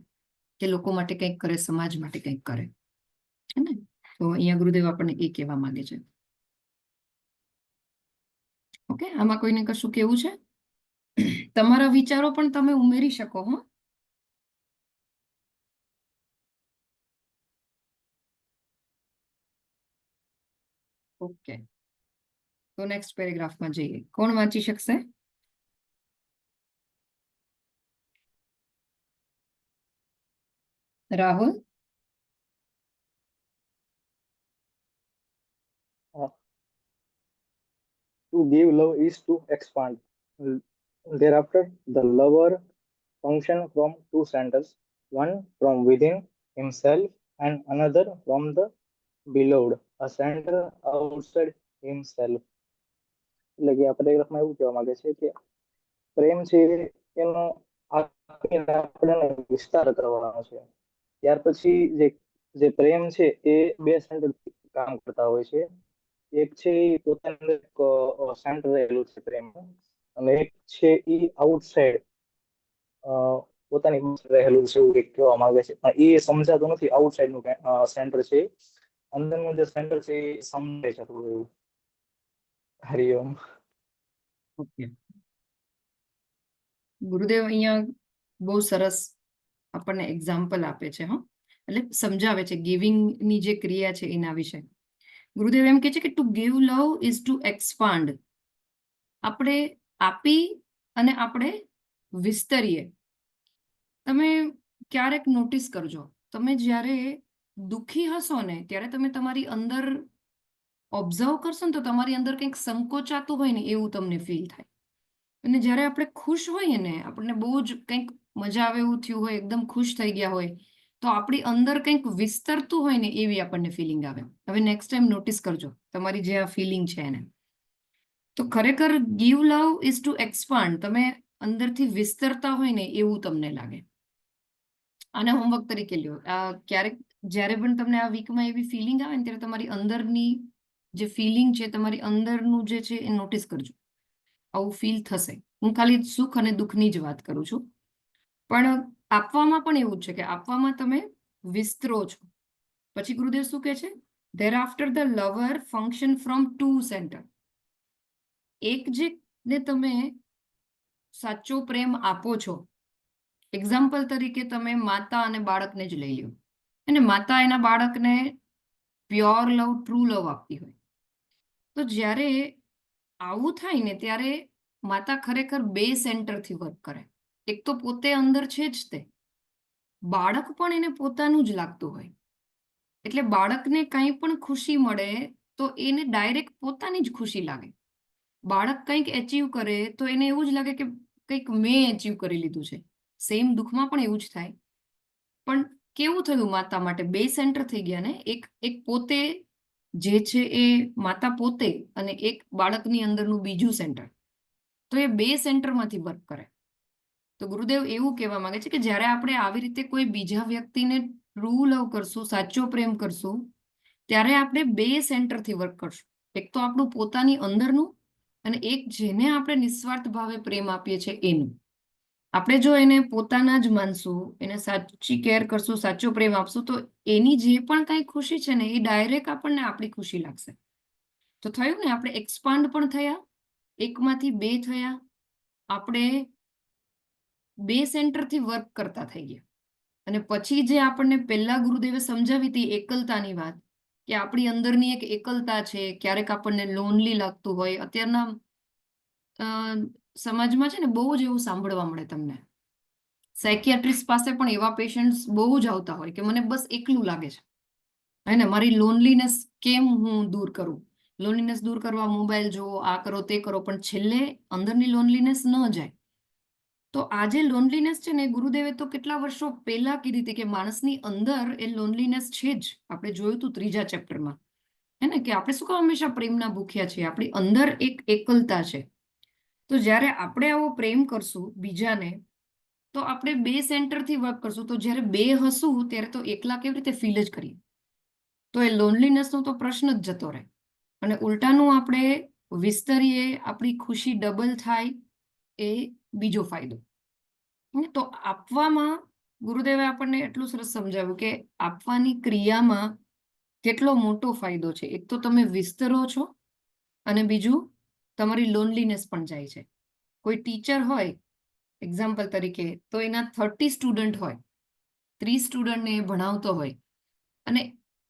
કે લોકો માટે કંઈક કરે, સમાજ માટે કંઈક કરે. હે ને? તો અહીંયા ગુરુદેવ આપણને એ કહેવા માંગે છે. ઓકે, આમાં કોઈને કશું કેવું છે? તમારા વિચારો પણ તમે ઉમેરી શકો. હો, ઓકે. તો નેક્સ્ટ પેરેગ્રાફમાં જઈએ. કોણ વાંચી શકશે? Rahul? To give love is to expand. Thereafter, the lover function from two centers, one from within himself and another from the beloved, a center outside himself. એટલે કે આ પેરેગ્રાફમાં એવું કહેવા માંગે છે કે પ્રેમ છે એનો આપણે વિસ્તાર કરવાનો છે. ત્યાર પછી જે પ્રેમ છે એ બે સેન્ટર કામ કરતા હોય છે. એક છે એ પોતાનું એક સેન્ટર રહેલું છે પ્રેમ, અને એક છે એ આઉટસાઇડ પોતાની રહેલું છે એવું કંઈક કહેવા માંગે છે. પણ એ સમજાતું નથી. આઉટસાઇડ નું સેન્ટર છે, અંદરનું જે સેન્ટર છે એ સમજાય છે થોડું એવું. હરિઓમ. ઓકે, ગુરુદેવ અહીંયા બહુ સરસ આપણને એક્ઝામ્પલ આપે છે, હા, એટલે સમજાવે છે ગિવિંગ ની જે ક્રિયા છે એના વિશે. ગુરુદેવ એમ કે છે કે to give love is to expand. આપણે આપી અને આપણે વિસ્તરીએ. તમે ક્યારેક નોટિસ કરજો, તમે જ્યારે દુઃખી હશો ને ત્યારે તમે તમારી અંદર ઓબ્ઝર્વ કરશો ને તો તમારી અંદર કંઈક સંકોચાતું હોય ને એવું તમને ફીલ થાય. અને જ્યારે આપણે ખુશ હોઈએ ને, આપણને બહુ જ કંઈક મજા આવે એવું થયું હોય, એકદમ ખુશ થઈ ગયા હોય, તો આપણી અંદર કંઈક વિસ્તરતું હોય ને એવી આપણને ફિલિંગ આવે. હવે નેક્સ્ટ ટાઈમ નોટિસ કરજો તમારી જે આ ફિલિંગ છે એને. તો ખરેખર give love is to expand. તમે અંદરથી વિસ્તરતા હોય ને એવું તમને લાગે. આને હોમવર્ક તરીકે લ્યો. ક્યારેક જ્યારે પણ તમને આ વીકમાં એવી ફિલિંગ આવે ને ત્યારે તમારી અંદરની જે ફિલિંગ છે, તમારી અંદરનું જે છે એ નોટિસ કરજો. આવું ફીલ થશે. હું ખાલી સુખ અને દુઃખની જ વાત કરું છું, પણ આપવામાં પણ એવું છે કે આપવામાં તમે વિસ્તરો છો. પછી ગુરુદેવ શું કહે છે? There after the lover function from two centre. એક જે ને તમે સાચો પ્રેમ આપો છો, એક્ઝામ્પલ તરીકે તમે માતા અને બાળકને જ લઈ લો. અને માતા એના બાળકને પ્યોર લવ, ટ્રુ લવ આપતી હોય, તો જ્યારે આવું થાય ને ત્યારે માતા ખરેખર બે સેન્ટરથી વર્ક કરે. એક તો પોતે અંદર છે જ તે, બાળક પણ એને પોતાનું જ લાગતું હોય. એટલે બાળકને કંઈ પણ ખુશી મળે તો એને ડાયરેક્ટ પોતાની જ ખુશી લાગે. બાળક કંઈક એચીવ કરે તો એને એવું જ લાગે કે કંઈક મેં એચીવ કરી લીધું છે. સેમ દુઃખમાં પણ એવું જ થાય. પણ કેવું થયું માતા માટે? બે સેન્ટર થઈ ગયા ને. એક પોતે જે છે એ માતા પોતે, અને એક બાળકની અંદરનું બીજું સેન્ટર. તો એ બે સેન્ટરમાંથી વર્ક કરે. તો ગુરુદેવ એવું કહેવા માંગે છે કે જ્યારે આપણે આવી રીતે કોઈ બીજા વ્યક્તિને ટ્રુ લવ કરશું, સાચો પ્રેમ કરશું, ત્યારે આપણે બે સેન્ટરથી વર્ક કરશું. એક તો આપણું પોતાની અંદરનું, અને એક જેને આપણે નિસ્વાર્થ ભાવે પ્રેમ આપીએ છીએ એનું. આપણે જો એને પોતાના જ માનશું, એને સાચી કેર કરશું, સાચો પ્રેમ આપશું, તો એની જે પણ કાંઈ ખુશી છે ને એ ડાયરેક્ટ આપણને આપણી ખુશી લાગશે. તો થયું ને, આપણે એક્સપાન્ડ પણ થયા, એકમાંથી બે થયા, આપણે બે સેન્ટરથી વર્ક કરતા થઈ ગયા. અને પછી જે આપણને પહેલા ગુરુદેવે સમજાવી હતી એકલતાની વાત, કે આપણી અંદરની એક એકલતા છે, ક્યારેક આપણને લોનલી લાગતું હોય. અત્યારના સમાજમાં છે ને બહુ જ એવું સાંભળવા મળે તમને. સાયકિયાટ્રિસ્ટ પાસે પણ એવા પેશન્ટ્સ બહુ જ આવતા હોય કે મને બસ એકલું લાગે છે, હે ને, મારી લોનલીનેસ કેમ હું દૂર કરું? લોનલીનેસ દૂર કરવા મોબાઈલ જોવો, આ કરો તે કરો, પણ છેલ્લે અંદરની લોનલીનેસ ન જાય. તો આ જે લોનલીનેસ છે ને, ગુરુદેવે તો કેટલા વર્ષો પહેલા કીધી હતી કે માણસની અંદર એ લોનલીનેસ છે જ. આપણે જોયું હતું 3જા ચેપ્ટરમાં, હે ને, કે આપણે શું કામ હંમેશા પ્રેમના ભૂખ્યા છીએ? આપણી અંદર એક એકલતા છે. તો જ્યારે આપણે આવો પ્રેમ કરશું બીજાને, તો આપણે બે સેન્ટરથી વર્ક કરશું. તો જ્યારે બે હશું ત્યારે તો એકલા કેવી રીતે ફીલ જ કરીએ? તો એ લોનલીનેસનો તો પ્રશ્ન જ જતો રહે. અને ઉલટાનું આપણે વિસ્તરીએ, આપણી ખુશી ડબલ થાય, એ બીજો ફાયદો. તો આપવામાં ગુરુદેવે આપણને એટલું સરસ સમજાવ્યું કે આપવાની ક્રિયામાં કેટલો મોટો ફાયદો છે. એક તો તમે વિસ્તરો છો, અને બીજું તમારી લોનલીનેસ પણ જાય છે. કોઈ ટીચર હોય એક્ઝામ્પલ તરીકે, તો એના 30 સ્ટુડન્ટ હોય, 30 સ્ટુડન્ટને એ ભણાવતો હોય, અને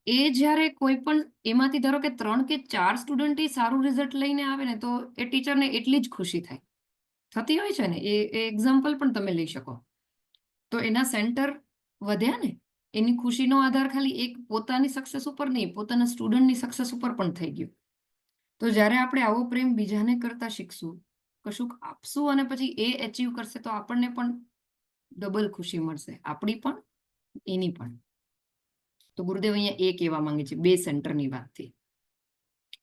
એ જ્યારે કોઈ પણ એમાંથી ધારો કે 3 કે 4 સ્ટુડન્ટ સારું રિઝલ્ટ લઈને આવે ને, તો એ ટીચરને એટલી જ ખુશી થાય, થતી હોય છે ને. એ એક્ઝામ્પલ પણ તમે લઈ શકો. તો એના સેન્ટર વધ્યા ને. એની ખુશીનો આધાર ખાલી એક પોતાની સક્સેસ ઉપર નહીં, પોતાના સ્ટુડન્ટની સક્સેસ ઉપર પણ થઈ ગયું. તો જ્યારે આપણે આવો પ્રેમ બીજાને કરતા શીખશું, કશુંક આપશું, અને પછી એ એચીવ કરશે, તો આપણને પણ ડબલ ખુશી મળશે, આપણી પણ એની પણ. તો ગુરુદેવ અહીંયા એ કહેવા માંગે છે બે સેન્ટરની વાતથી.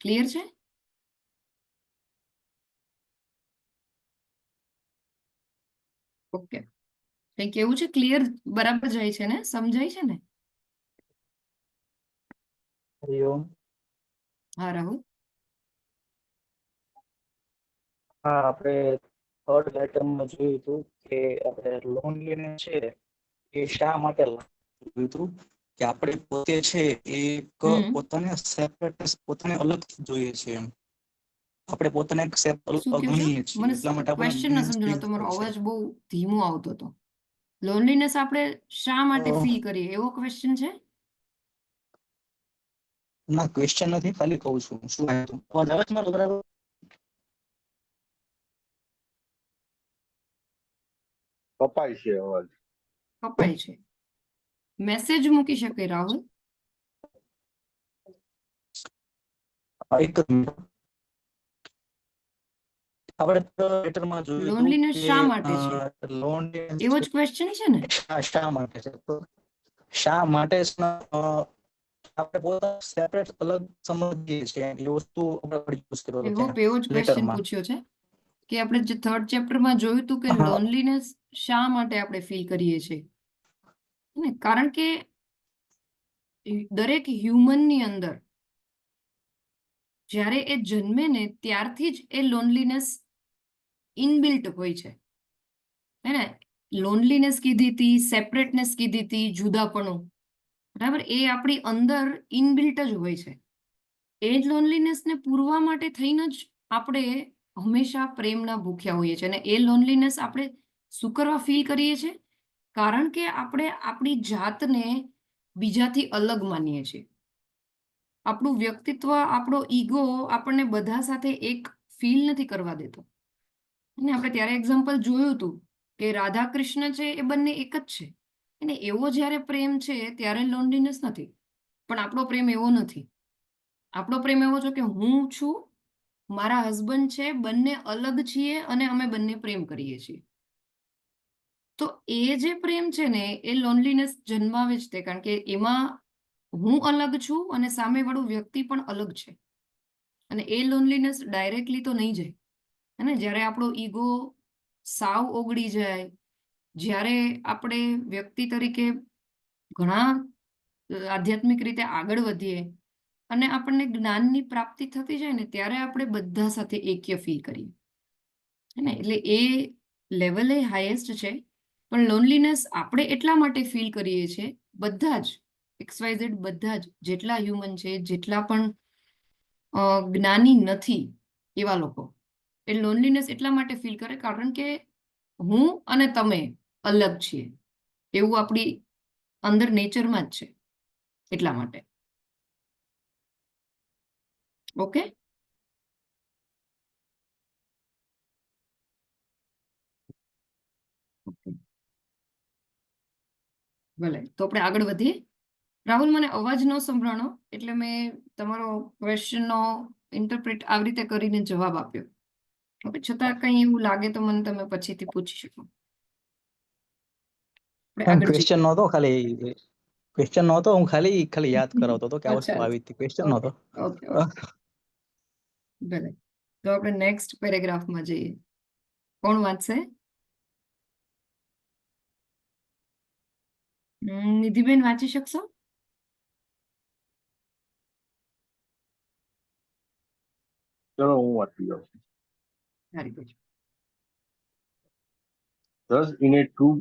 ક્લિયર છે? ઓકે, કઈ કેવું છે? ક્લિયર? બરાબર જાય છે ને? સમજાય છે ને? હરિઓમ. હા રાહુલ. હા, આપણે થર્ડ લેટરમાં જોયું હતું કે આપણે લોનલીનેસ છે એ શા માટે જોયું હતું કે આપણે પોતે છે એ પોતાને સેપરેટ, પોતાને અલગ જોઈએ છે એમ. આપણે પોતાને એક સેલ્ફ શું કહો છો? ગણીએ છીએ મને એટલા માટે આપણને ક્વેશ્ચન ન loneliness સમજાણો, feel તમારો થાય છે. અવાજ બહુ ધીમો આવતો હતો. લોનલીનેસ આપણે શા માટે અ, ફીલ કરીએ એવો ક્વેશ્ચન છે? ના ક્વેશ્ચન નથી, ખાલી કહું છું શું આવ્યું અવાજ આવે છે મારો બરાબર? કપાય છે અવાજ. કપાય છે. મેસેજ મૂકી શકે રાહુલ? એક જ મિનિટ. આપણે લેટરમાં જોયું હતું લોનલીનેસ કે શા માટે છે loneliness એવો જ ક્વેશ્ચન છે ને? શા માટે છે? તો શા માટે છે ને, આપણે પોતા સેપરેટ અલગ સમજીએ છીએ એ વસ્તુ આપણે યુઝ કર્યો આઈ હતો હોપ એવો જ ક્વેશ્ચન લેટરમાં. પૂછ્યો છે કે આપણે જે થર્ડ ચેપ્ટરમાં જોયું હતું કે હા. લોનલીનેસ શા માટે આપણે ફીલ કરીએ છીએ, ને કારણ કે દરેક હ્યુમનની અંદર જ્યારે એ જન્મે ને ત્યારથી જ એ લોનલીનેસ ઇનબિલ્ટ હોય છે, હે ને? લોનલીનેસ કીધી હતી, સેપરેટનેસ કીધી હતી, જુદાપણું, બરાબર? એ આપણી અંદર ઇનબિલ્ટ જ હોય છે. એ જ લોનલીનેસને પૂરવા માટે થઈને જ આપણે હંમેશા પ્રેમના ભૂખ્યા હોઈએ છીએ. અને એ લોનલીનેસ આપણે શું કરવા ફીલ કરીએ છીએ? કારણ કે આપણે આપણી જાતને બીજાથી અલગ માનીએ છીએ. આપણું વ્યક્તિત્વ, આપણો ઈગો આપણને બધા સાથે એક ફીલ નથી કરવા દેતો. અને આપણે ત્યારે એક્ઝામ્પલ જોયું હતું કે રાધા કૃષ્ણ છે એ બંને એક જ છે, અને એવો જ્યારે પ્રેમ છે ત્યારે લોનલીનેસ નથી. પણ આપણો પ્રેમ એવો નથી. આપણો પ્રેમ એવો છે કે હું છું, મારા હસબન્ડ છે, બંને અલગ છીએ અને અમે બંને પ્રેમ કરીએ છીએ. તો એ જે પ્રેમ છે ને એ લોનલીનેસ જન્માવે જ તે, કારણ કે એમાં હું અલગ છું અને સામેવાળું વ્યક્તિ પણ અલગ છે. અને એ લોનલીનેસ ડાયરેક્ટલી તો નહીં જાય, અને જ્યારે આપણો ઈગો સાવ ઓગળી જાય, જ્યારે આપણે વ્યક્તિ તરીકે ઘણા આધ્યાત્મિક રીતે આગળ વધીએ અને આપણને જ્ઞાનની પ્રાપ્તિ થતી જાય ને ત્યારે આપણે બધા સાથે એક્ય ફીલ કરીએ, હે ને? એટલે એ લેવલે હાઈએસ્ટ છે. પણ લોનલીનેસ આપણે એટલા માટે ફીલ કરીએ છીએ, બધા જ XYZ બધા જ જેટલા હ્યુમન છે, જેટલા પણ જ્ઞાની નથી એવા લોકો, એ લોનલીનેસ એટલા માટે ફીલ કરે કારણ કે હું અને તમે અલગ છીએ એવું આપણી અંદર નેચરમાં જ છે, એટલા માટે. ઓકે, ભલે તો આપણે આગળ વધીએ. રાહુલ, મને અવાજ ન સંભળાણો એટલે મેં તમારો ક્વેશ્ચનનો ઇન્ટરપ્રેટ આવી રીતે કરીને જવાબ આપ્યો. ઓકે, છતાં કંઈ એવું લાગે તો મને તમે પછીથી પૂછી શકો. આપણે આગળ જઈએ. ક્વેશ્ચન નહોતો, ખાલી ક્વેશ્ચન નહોતો, હું ખાલી યાદ કરાવતો હતો કે આ વસ્તુ અચ્છા, આવી હતી. ક્વેશ્ચન નહોતો. ઓકે ઓકે, ભલે તો આપણે નેક્સ્ટ પેરેગ્રાફમાં જઈએ. કોણ વાંચશે? નિધિબેન વાંચી શકશો? ચલો હું વાંચી જાઉં. સારી good. Thus, in a true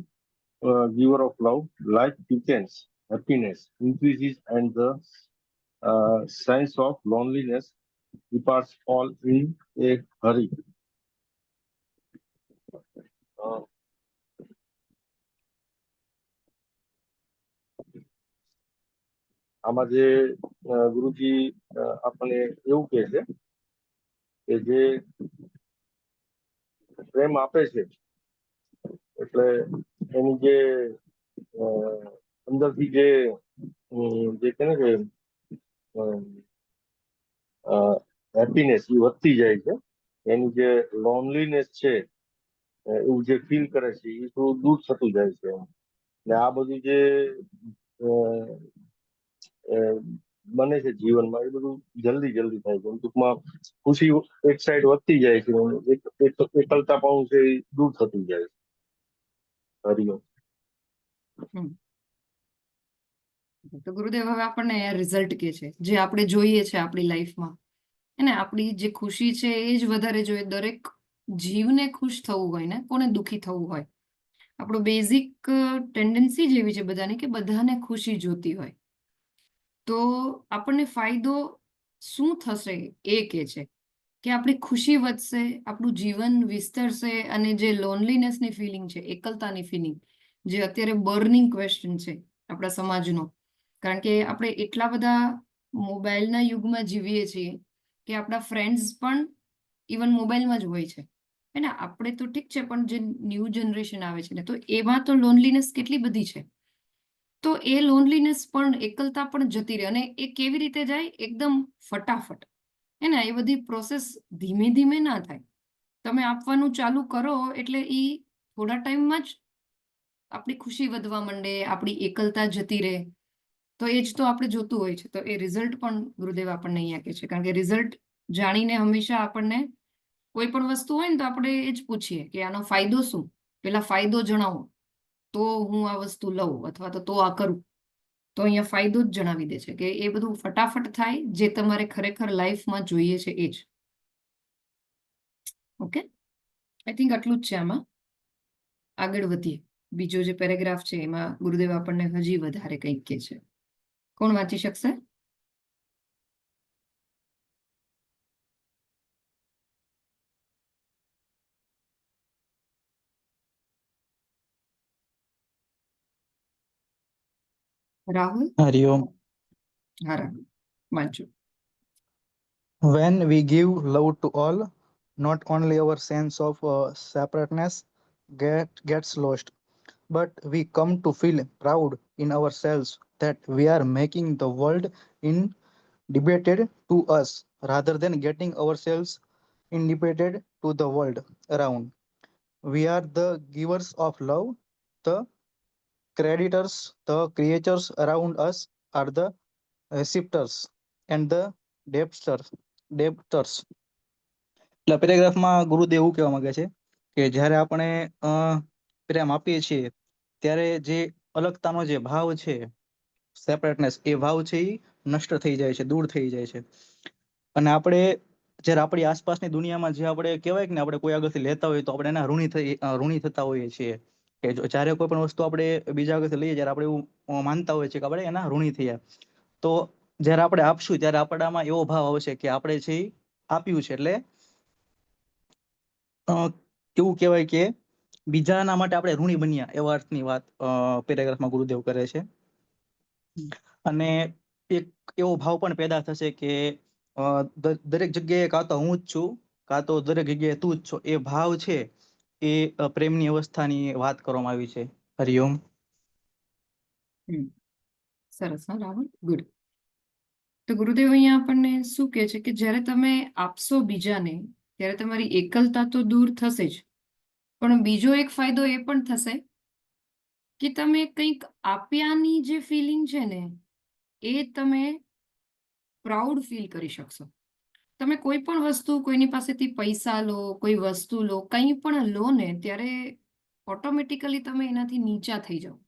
giver of love, life deepens, happiness increases, and the sense of loneliness departs all in a hurry. આમાં જે ગુરુજી આપણને એવું કહે છે કે જે પ્રેમ આપે છે એટલે એની જે અંદરથી જે કે ને કે હેપીનેસ એ વધતી જાય છે, એની જે લોનલીનેસ છે એવું જે ફીલ કરે છે એ થોડું દૂર થતું જાય છે. ને આ બધું જે બને છે જીવનમાં એ બધું જલ્દી થાય છે. ટૂંકમાં ખુશી એક સાઈડ વધતી જાય છે, એકલતા પણ છે એ દૂર થતું જાય છે. હરિઓમ. તો ગુરુદેવ હવે આપણને રિઝલ્ટ કે છે જે આપણે જોઈએ છે આપણી લાઈફમાં, અને આપણી જે ખુશી છે એ જ વધારે જોઈએ. દરેક જીવને ખુશ થવું હોય ને કોને દુઃખી થવું હોય, આપણો બેઝિક ટેન્ડન્સી જેવી છે બધાની કે બધાને ખુશી જોતી હોય. તો આપણને ફાયદો શું થશે એ કે છે કે આપણી ખુશી વધશે, આપણું જીવન વિસ્તરશે, અને જે લોનલીનેસની ફિલિંગ છે, એકલતાની ફિલિંગ, જે અત્યારે બર્નિંગ ક્વેશ્ચન છે આપણા સમાજનો, કારણ કે આપણે એટલા બધા મોબાઈલના યુગમાં જીવીએ છીએ કે આપણા ફ્રેન્ડ્સ પણ ઇવન મોબાઈલમાં જ હોય છે. હે ને, આપણે તો ઠીક છે, પણ જે ન્યૂ જનરેશન આવે છે ને, તો એમાં તો લોનલીનેસ કેટલી બધી છે. તો એ લોનલીનેસ પણ, એકલતા પણ જતી રહે. અને એ કેવી રીતે જાય? એકદમ ફટાફટ. હે ને, એ બધી પ્રોસેસ ધીમે ધીમે ના થાય. તમે આપવાનું ચાલુ કરો એટલે એ થોડા ટાઈમમાં જ આપણી ખુશી વધવા માંડે, આપણી એકલતા જતી રહે. તો એ જ તો આપણે જોતું હોય છે. તો એ રિઝલ્ટ પણ ગુરુદેવ આપણને અહીંયા કહે છે, કારણ કે રિઝલ્ટ જાણીને હંમેશા આપણને કોઈ પણ વસ્તુ હોય ને તો આપણે એ જ પૂછીએ કે આનો ફાયદો શું, પેલા ફાયદો જણાવો તો હું આ વસ્તુ લઉં, અથવા તો આ કરું. તો અહીંયા ફાયદો જ જણાવી દે છે કે એ બધું ફટાફટ થાય, જે તમારે ખરેખર લાઈફમાં જોઈએ છે એ જ. ઓકે, આઈ થિંક આટલું જ છે આમાં. આગળ વધીએ. બીજો જે પેરેગ્રાફ છે એમાં ગુરુદેવ આપણને હજી વધારે કંઈક કહે છે. કોણ વાંચી શકશે? રાહુલ? હરિઓમ. હા રાહુલ, વાંચો. When we give love to all, not only our sense of separateness gets lost, but we come to feel proud in ourselves that we are making the world inhabited to us rather than getting ourselves inhabited to the world around. We are the givers of love, the creditors, the creatures around us are the receptors, and the debtors. એટલે પેરેગ્રાફમાં ગુરુદેવ એવું કહેવા માંગે છે કે જ્યારે આપણે પ્રેમ આપીએ છીએ ત્યારે જે અલગતાનો જે ભાવ છે, સેપરેટનેસ, એ ભાવ છે એ નષ્ટ થઈ જાય છે, દૂર થઈ જાય છે. અને આપણે જ્યારે આપણી આસપાસની દુનિયામાં જે આપણે કહેવાય કે ને, આપણે કોઈ આગળથી લેતા હોઈએ તો આપણે એના ઋણી થતા હોઈએ છીએ. કે જ્યારે કોઈ પણ વસ્તુ આપણે બીજા આગળથી લઈએ, જ્યારે આપણે એવું માનતા હોઈએ છીએ કે આપણે એના ઋણી થયા. તો જ્યારે આપણે આપશું ત્યારે આપણામાં એવો ભાવ આવશે કે આપણે છે આપ્યું છે, એટલે કેવું કહેવાય કે બીજાના માટે આપણે ઋણી બન્યા, એવા અર્થની વાત પેરેગ્રાફમાં ગુરુદેવ કરે છે. અને એક એવો ભાવ પણ પેદા થશે કે દરેક જગ્યાએ કાં તો હું જ છું, કાં તો દરેક જગ્યાએ તું જ છો. એ ભાવ છે એ પ્રેમની અવસ્થાની વાત કરવામાં આવી છે. હરિઓમ. સરસ. હા રાહુલ, ગુડ. તો ગુરુદેવ અહીંયા આપણને શું કહે છે કે જ્યારે તમે આપશો બીજાને, ત્યારે તમારી એકલતા તો દૂર થશે જ, પણ બીજો એક ફાયદો એ પણ થશે કે તમે કંઈક આપ્યાની જે ફિલિંગ છે ને, એ તમે પ્રાઉડ ફીલ કરી શકશો. તમે કોઈ પણ વસ્તુ, કોઈની પાસેથી પૈસા લો, કોઈ વસ્તુ લો, કંઈ પણ લો ને, ત્યારે ઓટોમેટિકલી તમે એનાથી નીચા થઈ જાઓ.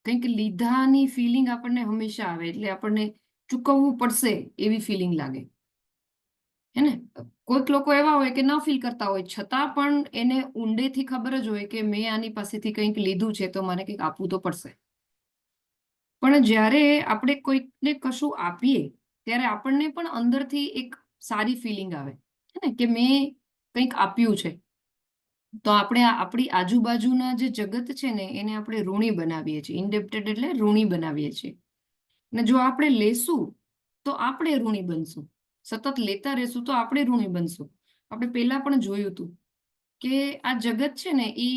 કંઈક લીધાની ફિલિંગ આપણને હંમેશા આવે, એટલે આપણને ચૂકવવું પડશે એવી ફિલિંગ લાગે. હે ને, કોઈક લોકો એવા હોય કે ન ફીલ કરતા હોય, છતાં પણ એને ઊંડેથી ખબર જ હોય કે મેં આની પાસેથી કંઈક લીધું છે તો મને કંઈક આપવું તો પડશે. પણ જ્યારે આપણે કોઈકને કશું આપીએ ત્યારે આપણને પણ અંદરથી એક સારી ફિલિંગ આવે ને, કે મેં કંઈક આપ્યું છે. તો આપણે આપણી આજુબાજુના જે જગત છે ને, એને આપણે ઋણી બનાવીએ છીએ. ઇન્ડેપ્ટેડ એટલે ઋણી બનાવીએ છીએ. ને જો આપણે લેશું તો આપણે ઋણી બનશું. સતત લેતા રહેશું તો આપણે ઋણી બનશું. આપણે પહેલા પણ જોયું હતું કે આ જગત છે ને, એ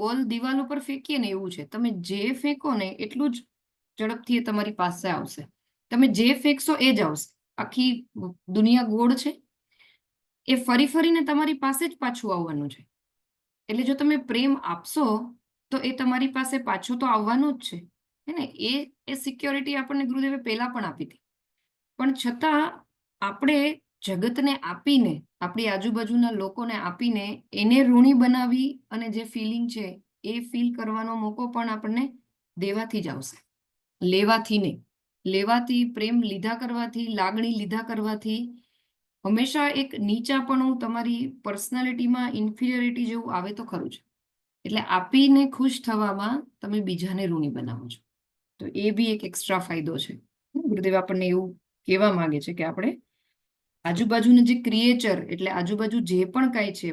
બોલ દિવાલ ઉપર ફેંકીએ ને એવું છે. તમે જે ફેંકો ને એટલું જ ઝડપથી એ તમારી પાસે આવશે. તમે જે ફેંકશો એ જ આવશે. આખી દુનિયા ગોળ છે, એ ફરી ફરીને તમારી પાસે જ પાછું આવવાનું છે. એટલે જો તમે પ્રેમ આપશો તો એ તમારી પાસે પાછો તો આવવાનું જ છે. હે ને, એ સિક્યોરિટી આપણને ગુરુદેવે પહેલા પણ આપી હતી. પણ છતાં આપણે જગતને આપીને, આપણી આજુબાજુના લોકોને આપીને એને ઋણી બનાવી, અને જે ફિલિંગ છે એ ફીલ કરવાનો મોકો પણ આપણને દેવાથી જ આવશે, લેવાથી નહીં. લેવાથી, પ્રેમ લીધા કરવાથી, લાગણી લીધા કરવાથી હંમેશા એક નીચાપણું તમારી પર્સનાલિટીમાં, ઇન્ફિરિયોરિટી જેવું આવે તો ખરું જ. એટલે આપીને ખુશ થવામાં તમે બીજાને ઋણી બનાવો છો. તો એ બી એક એક્સ્ટ્રા ફાયદો છે. ગુરુદેવ આપણને એવું કહેવા માંગે છે કે આપણે આજુબાજુનું જે ક્રિએચર એટલે આજુબાજુ જે પણ કાંઈ છે,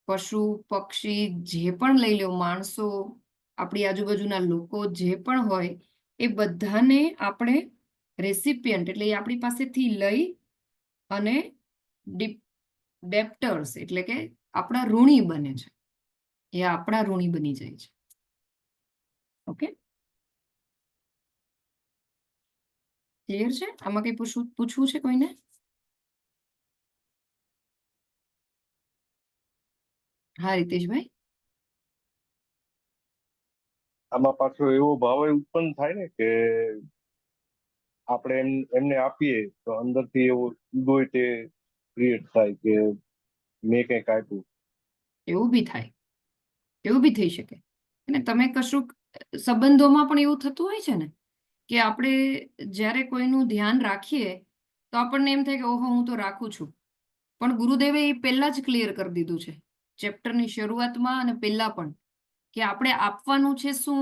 પશુ પક્ષી જે પણ લઈ લો, માણસો, આપણી આજુબાજુના લોકો જે પણ હોય એ બધાને આપણે રેસિપિયન્ટ એટલે એ આપણી પાસેથી લઈ અને ડેપ્ટર્સ એટલે કે આપણા ઋણી બને છે, એ આપણા ઋણી બની જાય છે. ઓકે, ક્લિયર છે? આમાં કઈ પૂછવું છે કોઈને? હા રીતેશભાઈ. આમાં પાછો એવો ભાવ ઉત્પન્ન થાય ને કે આપણે એમને આપીએ તો અંદરથી એવો ઈગોઇટી ક્રિએટ થાય કે મેં કંઈક આપ્યું. એવું બી થાય, એવું બી થઈ શકે. અને તમે કશુંક સંબંધોમાં પણ એવું થતું હોય છે ને કે આપણે જ્યારે કોઈનું ધ્યાન રાખીએ તો આપણને એમ થાય કે ઓહો હું તો રાખું છું, પણ ગુરુદેવે એ પહેલા જ ક્લિયર કરી દીધું છે ચેપ્ટરની શરૂઆતમાં અને પહેલા પણ, કે આપણે આપવાનું છે શું,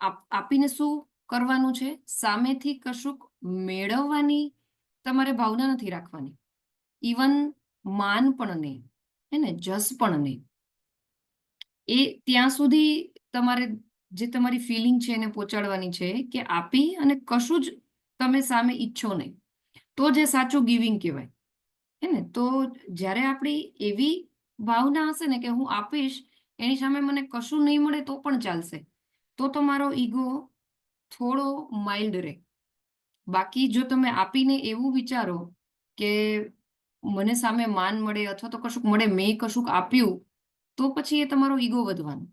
આપીને શું કરવાનું છે, સામેથી કશુંક મેળવવાની તમારે ભાવના નથી રાખવાની, ઇવન માન પણ નહીં, હે ને, જસ પણ નહીં. એ ત્યાં સુધી તમારે જે તમારી ફિલિંગ છે એને પહોંચાડવાની છે કે આપી અને કશું જ તમે સામે ઈચ્છો નહીં, તો જે સાચું ગિવિંગ કહેવાય. હે ને, તો જ્યારે આપણી એવી ભાવના હશે ને કે હું આપીશ, એની સામે મને કશું નહીં મળે તો પણ ચાલશે, તો તમારો ઈગો થોડો માઇલ્ડ રહે. બાકી જો તમે આપીને એવું વિચારો કે મને સામે માન મળે અથવા તો કશુંક મળે, મેં કશુંક આપ્યું, તો પછી એ તમારો ઈગો વધવાનો.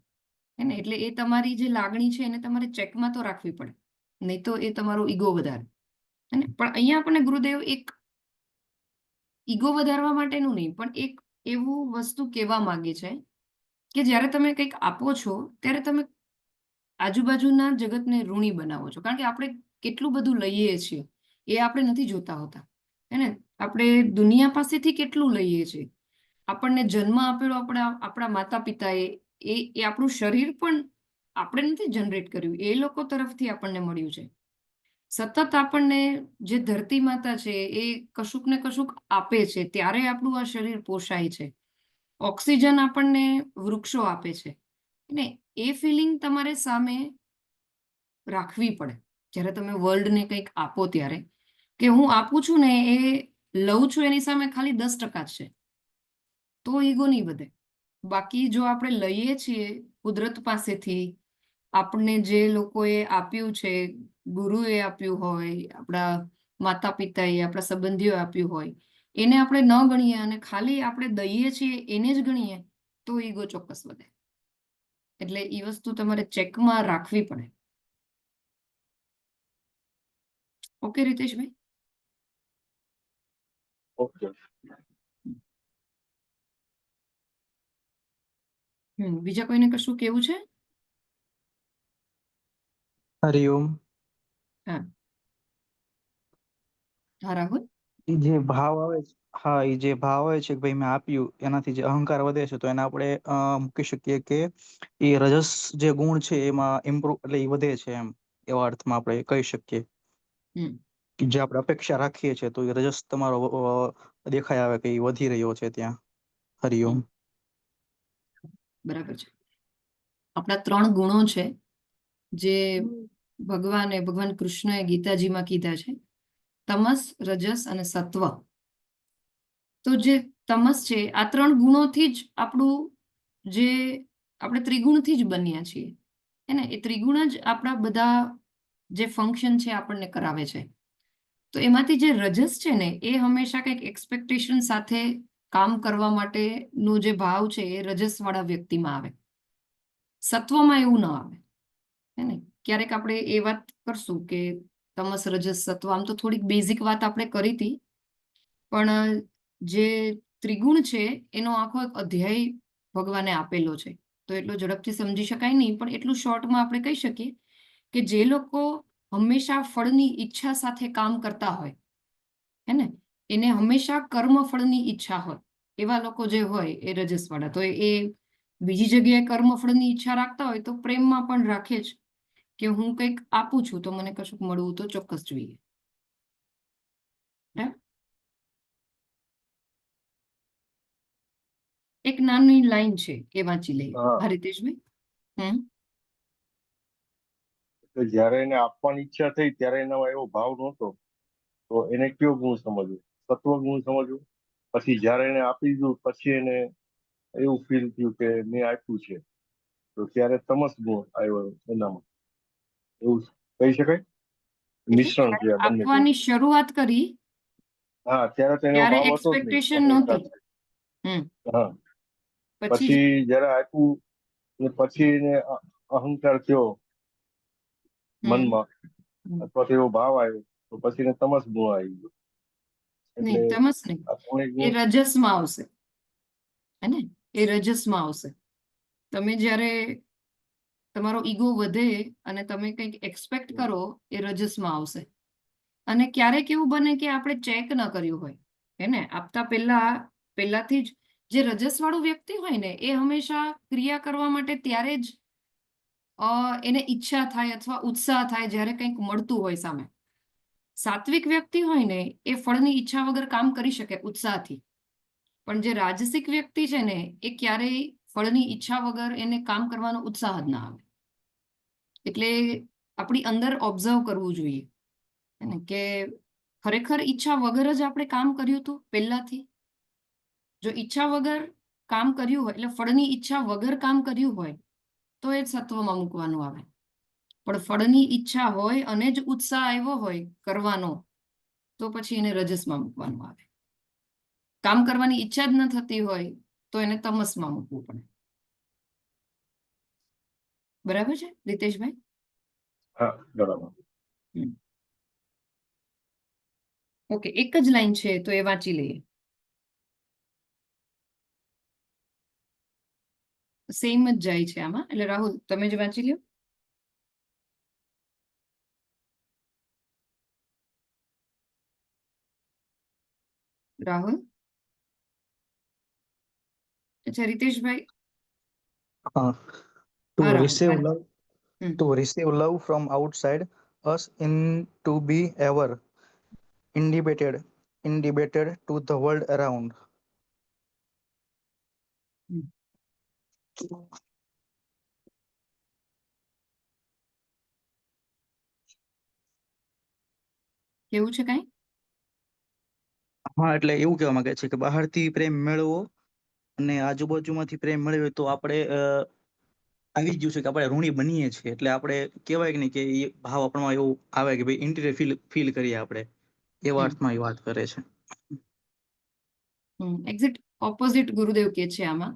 હે ને, એટલે એ તમારી જે લાગણી છે એને તમારે ચેકમાં તો રાખવી પડે, નહીં તો એ તમારો ઈગો વધારે. હે ને, પણ અહીંયા આપણને ગુરુદેવ એક ઈગો વધારવા માટેનું નહીં પણ એક એવું વસ્તુ કહેવા માંગે છે કે જ્યારે તમે કંઈક આપો છો ત્યારે તમે આજુબાજુના જગતને ઋણી બનાવો છો, કારણ કે આપણે કેટલું બધું લઈએ છીએ એ આપણે નથી જોતા હોતા. હે ને, આપણે દુનિયા પાસેથી કેટલું લઈએ છીએ. આપણને જન્મ આપેલો આપણા માતા પિતાએ, એ આપણું શરીર પણ આપણે નથી જનરેટ કર્યું, એ લોકો તરફથી આપણને મળ્યું છે. સતત આપણને જે ધરતી માતા છે એ કશુંક ને કશુંક આપે છે, ત્યારે આપણું આ શરીર પોષાય છે. ઓક્સિજન આપણને વૃક્ષો આપે છે ને, એ ફિલિંગ તમારે સામે રાખવી પડે જ્યારે તમે વર્લ્ડને કંઈક આપો ત્યારે, કે હું આપું છું ને એ લઉં છું એની સામે ખાલી 10% જ છે, તો ઈગો નહીં વધે. બાકી જો આપણે લઈએ છીએ કુદરત પાસેથી, આપણને જે લોકોએ આપ્યું છે, ગુરુએ આપ્યું હોય, આપણા માતા પિતાએ, આપણા સંબંધીઓ આપ્યું હોય, એને આપણે ન ગણીએ અને ખાલી આપણે દઈએ છીએ એને જ ગણીએ, તો ઈગો ચોક્કસ વધે. એટલે એ વસ્તુ તમારે ચેકમાં રાખવી પડે. ઓકે રીતેશભાઈ? ઓકે. બીજા કોઈને કશું કેવું છે? હરિઓમ. હા હા રાહુલ. એ જે ભાવ આવે છે, હા, એ જે ભાવ આવે છે કે ભાઈ મેં આપ્યું, એનાથી જે અહંકાર વધે છે, તો એને આપણે મૂકી શકીએ કે એ રજસ જે ગુણ છે એમાં ઇમ્પ્રુવ એટલે એ વધે છે, એમ એવા અર્થમાં આપણે કહી શકીએ. કે જે આપણે અપેક્ષા રાખીએ છીએ તો એ રજસ તમારો દેખાય આવે કે એ વધી રહ્યો છે ત્યાં. હરિઓમ. બરાબર છે. આપણા 3 ગુણો છે જે ભગવાન કૃષ્ણએ ગીતાજીમાં કીધા છે, તમસ, રજસ અને સત્વ. તો જે તમસ છે, આ 3 ગુણોથી જ આપણું જે આપણે ત્રિગુણથી જ બન્યા છીએ, હે ને, એ ત્રિગુણ જ આપણા બધા જે ફંક્શન છે આપણને કરાવે છે. તો એમાંથી જે રજસ છે ને એ હંમેશા કંઈક એક્સપેક્ટેશન સાથે કામ કરવા માટેનો જે ભાવ છે એ રજસવાળા વ્યક્તિમાં આવે, સત્વમાં એવું ન આવે. હે ને, ક્યારેક આપણે એ વાત કરશું કે તમસ, રજસ, સત્વ, આમ તો થોડીક બેઝિક વાત આપણે કરી હતી, પણ જે ત્રિગુણ છે એનો આખો એક અધ્યાય ભગવાને આપેલો છે, તો એટલો ઝડપથી સમજી શકાય નહીં, પણ એટલું શોર્ટમાં આપણે કહી શકીએ કે જે લોકો હંમેશા ફળની ઈચ્છા સાથે કામ કરતા હોય, હે ને, એને હંમેશા કર્મ ફળની ઈચ્છા હોય, એવા લોકો જે હોય એ રજસવાળા. તો એ બીજી જગ્યાએ કર્મ ફળની ઈચ્છા રાખતા હોય તો પ્રેમમાં પણ રાખે જ કે હું કંઈક આપું છું તો મને કશુંક મળવું તો ચોક્કસ જોઈએ. એક નાની લાઈન છે એ વાંચી લઈએ. હા. હા રીતેશભાઈ. તો જ્યારે એને આપવાની ઈચ્છા થઈ ત્યારે એનામાં એવો ભાવ નહોતો, તો એને કયો ગુણ સમજવું? સત્વ ગુણ સમજવું. પછી જ્યારે એને આપી દીધું પછી એને એવું ફીલ થયું કે મેં આપ્યું છે, તો ત્યારે તમસ ગુણ આવ્યો એનામાં, એવું કહી શકાય? એટલે મિશ્રણ જ્યારે છે આ બંને ગુણ. આપવાની શરૂઆત કરી હા, ત્યારે તો એનો ત્યારે ભાવ હતો જ નહીં. એક્સપેક્ટેશન મને નહોતી. ખ્યાલ છે. હા, પછી પછી જ્યારે આપ્યું ને પછી એને અહંકાર થયો મનમાં, અથવા તો એવો ભાવ આવ્યો, તો પછી એને તમસ ગુણ આવી ગયો. નહીં, એટલે તમસ નહીં, આ ત્રણેય એ ગુણ. રજસમાં આવશે. હે ને? એ રજસમાં આવશે. તમે જ્યારે તમારો ઈગો વધે અને તમે કંઈક એક્સપેક્ટ કરો, એ રજસમાં આવશે. અને ક્યારેક એવું બને કે આપણે ચેક ન કર્યું હોય, હે ને? આપતા પહેલાથી જ જે રજસવાળું વ્યક્તિ હોય ને, એ હંમેશા ક્રિયા કરવા માટે ત્યારે જ એને ઈચ્છા થાય અથવા ઉત્સાહ થાય જ્યારે કંઈક મળતું હોય સામે. સાત્વિક વ્યક્તિ હોય ને, એ ફળની ઈચ્છા વગર કામ કરી શકે ઉત્સાહથી. પણ જે રાજસિક વ્યક્તિ છે ને, એ ક્યારેય ફળની ઈચ્છા વગર એને કામ કરવાનો ઉત્સાહ જ ના આવે. એટલે આપણી અંદર ઓબ્ઝર્વ કરવું જોઈએ કે ખરેખર ઈચ્છા વગર જ આપણે કામ કર્યું હતું પહેલાથી. જો ઈચ્છા વગર કામ કર્યું હોય, એટલે ફળની ઈચ્છા વગર કામ કર્યું હોય, તો એ સત્વમાં મૂકવાનું આવે. પણ ફળની ઈચ્છા હોય અને જ ઉત્સાહ આવ્યો હોય કરવાનો, તો પછી એને રજસમાં મૂકવાનું આવે. કામ કરવાની ઈચ્છા જ ન થતી હોય તો એને તમસમાં મૂકવું પડે. બરાબર છે રીતેશભાઈ? હા, બરાબર. ઓકે, એક જ લાઈન છે તો એ વાંચી લઈએ. સેમ જ જાય છે આમાં. એટલે રાહુલ, તમે જ વાંચી લ્યો. રાહુલ. અચ્છા રીતેશભાઈ. To હા Rahul. receive love, hmm. to receive love from outside us in to be ever inhibited to the world around. કેવું છે કઈ? હા, એટલે એવું કહેવા માંગે છે કે બહારથી પ્રેમ મેળવો અને આજુબાજુમાંથી પ્રેમ મેળવ્યો તો આપણે આવી જ ગયું છે કે આપણે ઋણી બનીએ છીએ. એટલે આપણે કહેવાય કે નહીં કે એ ભાવ આપણામાં એવું આવે કે ભાઈ ઇન્ટિરિયર ફીલ કરીએ આપણે, એવા અર્થમાં એ વાત કરે છે. એક્ઝેક્ટ ઓપોઝિટ ગુરુદેવ કે છે આમાં,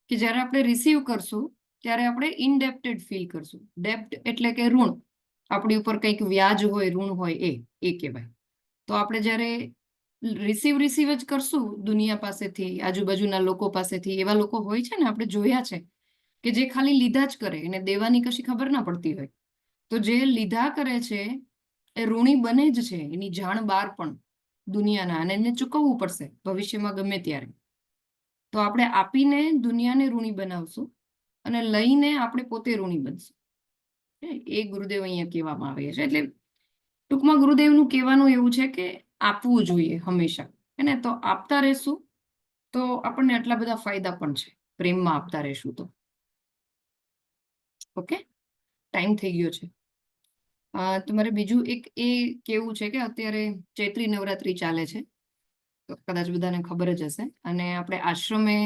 કે જ્યારે આપણે રિસીવ કરશું ત્યારે આપણે ઇનડેપ્ટેડ ફીલ કરશું. ડેપ્ટ એટલે કે ઋણ, આપણી ઉપર કંઈક વ્યાજ હોય, ઋણ હોય, એ કહેવાય. તો આપણે જ્યારે રિસીવ જ કરશું દુનિયા પાસેથી, આજુબાજુના લોકો પાસેથી, એવા લોકો હોય છે ને, આપણે જોયા છે કે જે ખાલી લીધા જ કરે, એને દેવાની કશી ખબર ના પડતી હોય. તો જે લીધા કરે છે એ ઋણી બને જ છે, એની જાણ બહાર પણ દુનિયાના, અને એને ચૂકવવું પડશે ભવિષ્યમાં ગમે ત્યારે. તો આપણે આપીને દુનિયાને ઋણી બનાવશું અને લઈને આપણે પોતે ઋણી બનશું. એ ગુરુદેવ અહીંયા કહેવામાં આવે છે. એટલે ટૂંકમાં ગુરુદેવનું કહેવાનું એવું છે કે આપવું જોઈએ હંમેશા, હે ને? તો આપતા રહેશું તો આપણને આટલા બધા ફાયદા પણ છે, પ્રેમમાં આપતા રહેશું તો. ઓકે, ટાઈમ થઈ ગયો છે. તમારે બીજું એક એ કેવું છે કે અત્યારે ચૈત્રી નવરાત્રી ચાલે છે, તો કદાચ બધાને ખબર જ હશે. અને આપણે આશ્રમે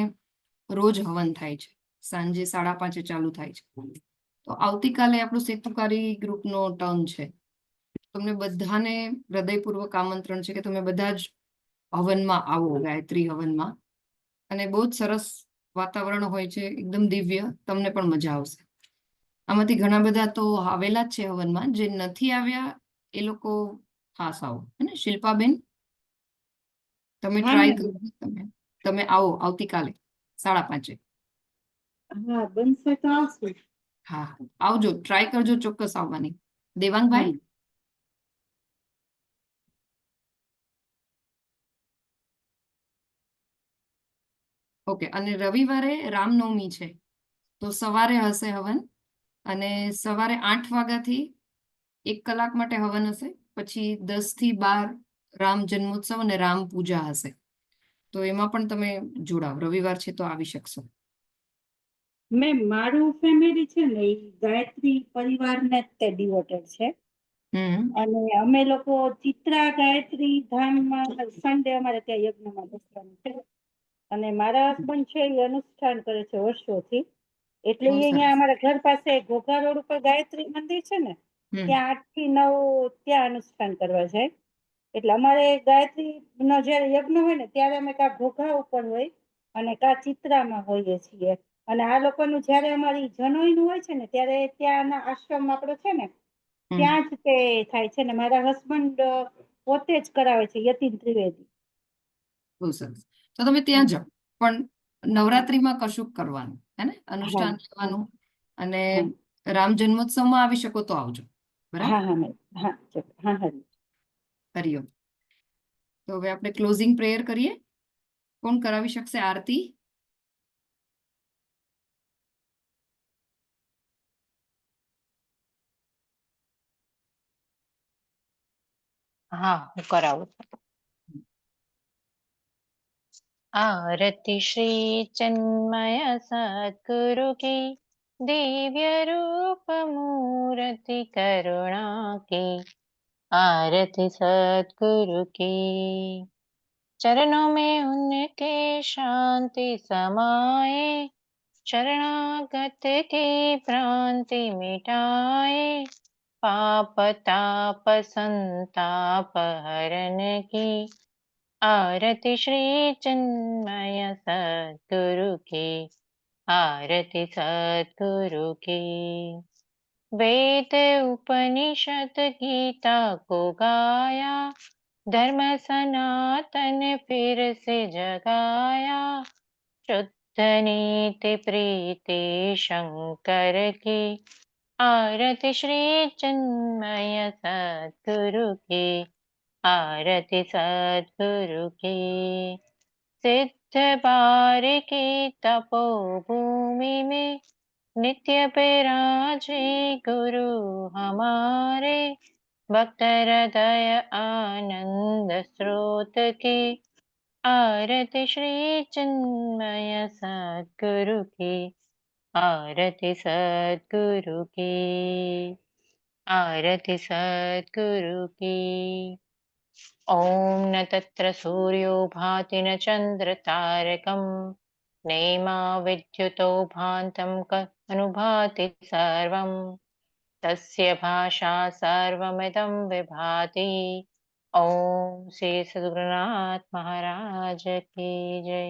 રોજ હવન થાય છે, સાંજે 5:30 ચાલુ થાય છે. તો આવતીકાલે આપણું સેતુકારી ગ્રુપનો ટર્ન છે. તમને બધાને હૃદયપૂર્વક આમંત્રણ છે કે તમે બધા જ હવનમાં આવો, ગાયત્રી હવનમાં. અને બહુ જ સરસ વાતાવરણ હોય છે, એકદમ દિવ્ય, તમને પણ મજા આવશે. આમાંથી ઘણા બધા તો આવેલા જ છે હવનમાં, જે નથી આવ્યા એ લોકો ખાસ આવો. અને શિલ્પાબેન, તમે ટ્રાય કરો, તમે આવો આવતીકાલે 5:30. હા, બનશે તો આવશું. હા, આવજો, ટ્રાય કરજો ચોક્કસ આવવાની. દેવાંગભાઈ. ઓકે, અને રવિવારે રામનવમી છે, તો સવારે હશે હવન. અને સવારે 8 વાગ્યાથી 1 કલાક માટે હવન હશે. પછી 10 થી 12 રામ જન્મોત્સવ અને રામ પૂજા હશે. તો એમાં પણ તમે જોડાવ, રવિવાર છે તો આવી શકશો. મેં મારું ફેમિલી છે ને એ ગાયત્રી પરિવારને જ તે ડિવોટેડ છે. અને અમે લોકો ચિત્રા ગાયત્રી ધામમાં સન્ડે અમારે ત્યાં યજ્ઞમાં બેસવાનું છે. અને મારા હસબન્ડ છે એ અનુષ્ઠાન કરે છે વર્ષોથી. એટલે બહુ એ સરસ. અહીંયા અમારા ઘર પાસે ઘોઘા રોડ ઉપર ગાયત્રી મંદિર છે ને, ત્યાં 8 થી 9 ત્યાં અનુષ્ઠાન કરવા જાય. એટલે અમારે ગાયત્રી નો જયારે યજ્ઞ હોય ને ત્યારે અમે કાં ઘોઘા ઉપર હોય અને કાં ચિત્રામાં હોઈએ છીએ. અને આ લોકોનું જયારે અમારી જનોઈનું હોય છે ને ત્યારે ત્યાંના આશ્રમ આપણો છે ને ત્યાં જ તે થાય છે ને મારા હસબન્ડ પોતે જ કરાવે છે, યતીન ત્રિવેદી. બહુ સરસ. તો તમે ત્યાં જાઓ, પણ નવરાત્રીમાં કશુંક કરવાનું, હે ને, અનુષ્ઠાન કરવાનું. અને રામ જન્મોત્સવમાં આવી શકો તો આવજો, બરાબર? હા હા મેમ, હા હા હા. હરિઓમ. તો હવે આપણે ક્લોઝિંગ પ્રેયર કરીએ. કોણ કરાવી શકશે આરતી? હા, હું કરાવું છું. आरति श्री चिन्मय सद्गुरु की, दिव्य रूप मूर्ति करुणा की। आरति सद्गुरु की, चरणों में उनके शांति समाए, शरणागत की भ्रांति मिटाए। पाप ताप संताप हरण की, आरति श्री चिन्मय सद्गुरु की। आरति सद्गुरु की। वेद उपनिषद गीता को गाया, धर्म सनातन फिर से जगाया। शुद्ध नीति प्रीति शंकर की, आरति श्री चिन्मय सद्गुरु की। आरति सद्गुरु की। सिद्ध बार की तपोभूमि में, नित्य विराजे गुरु हमारे। भक्त हृदय आनंद स्रोत की, आरति श्री चिन्मय सद्गुरु की। आरति सद्गुरु की। आरति सद्गुरु की। ॐ न तत्र सूर्यो भाति न चन्द्र तारकम्, नैमा विद्युतो भान्तं अनुभाति सर्वम्। तस्य भाषा सर्वमिदं विभाति। ॐ श्री सद्गुरुनाथ महाराज की जय।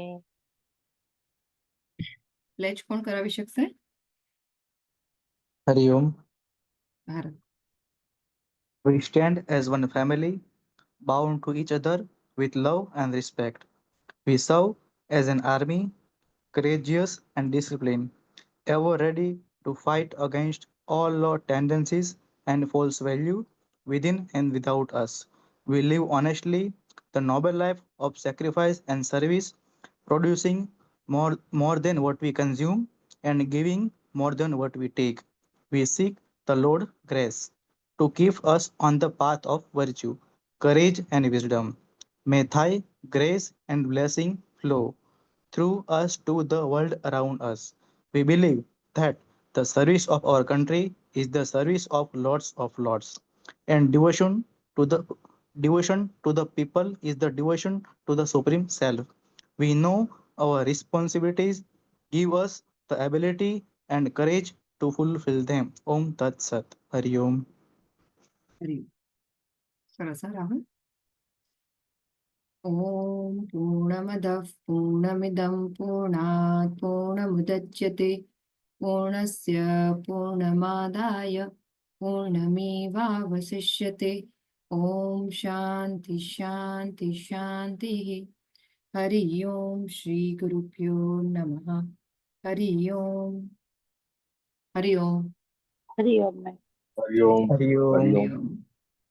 પ્લેજ કોણ કરાવી શકશે? Hariom. Bharat. We stand as one family, bound to each other with love and respect. We serve as an army, courageous and disciplined, ever ready to fight against all low tendencies and false value within and without us. We live honestly the noble life of sacrifice and service, producing more than what we consume and giving more than what we take. We seek the Lord grace to keep us on the path of virtue, courage, and wisdom. May Thy grace and blessing flow through us to the world around us. We believe that the service of our country is the service of Lords, and devotion to the people is the devotion to the Supreme Self. We know our responsibilities give us the ability and courage to fulfill them. Om Tat Sat. Hari Om. Hariom. સરસ, હા રાહુલ. ॐ पूर्णमदः पूर्णमिदं पूर्णात् पूर्णमुदच्यते पूर्णस्य पूर्णमादाय पूर्णमेवावशिष्यते। ॐ शान्ति शान्ति शान्तिः। हरि ओम श्री गुरुभ्यो नमः। हरि ओम। हरि ओम। હરિઓમ મેમ. हरि ओम Hari Om. हरि ओम।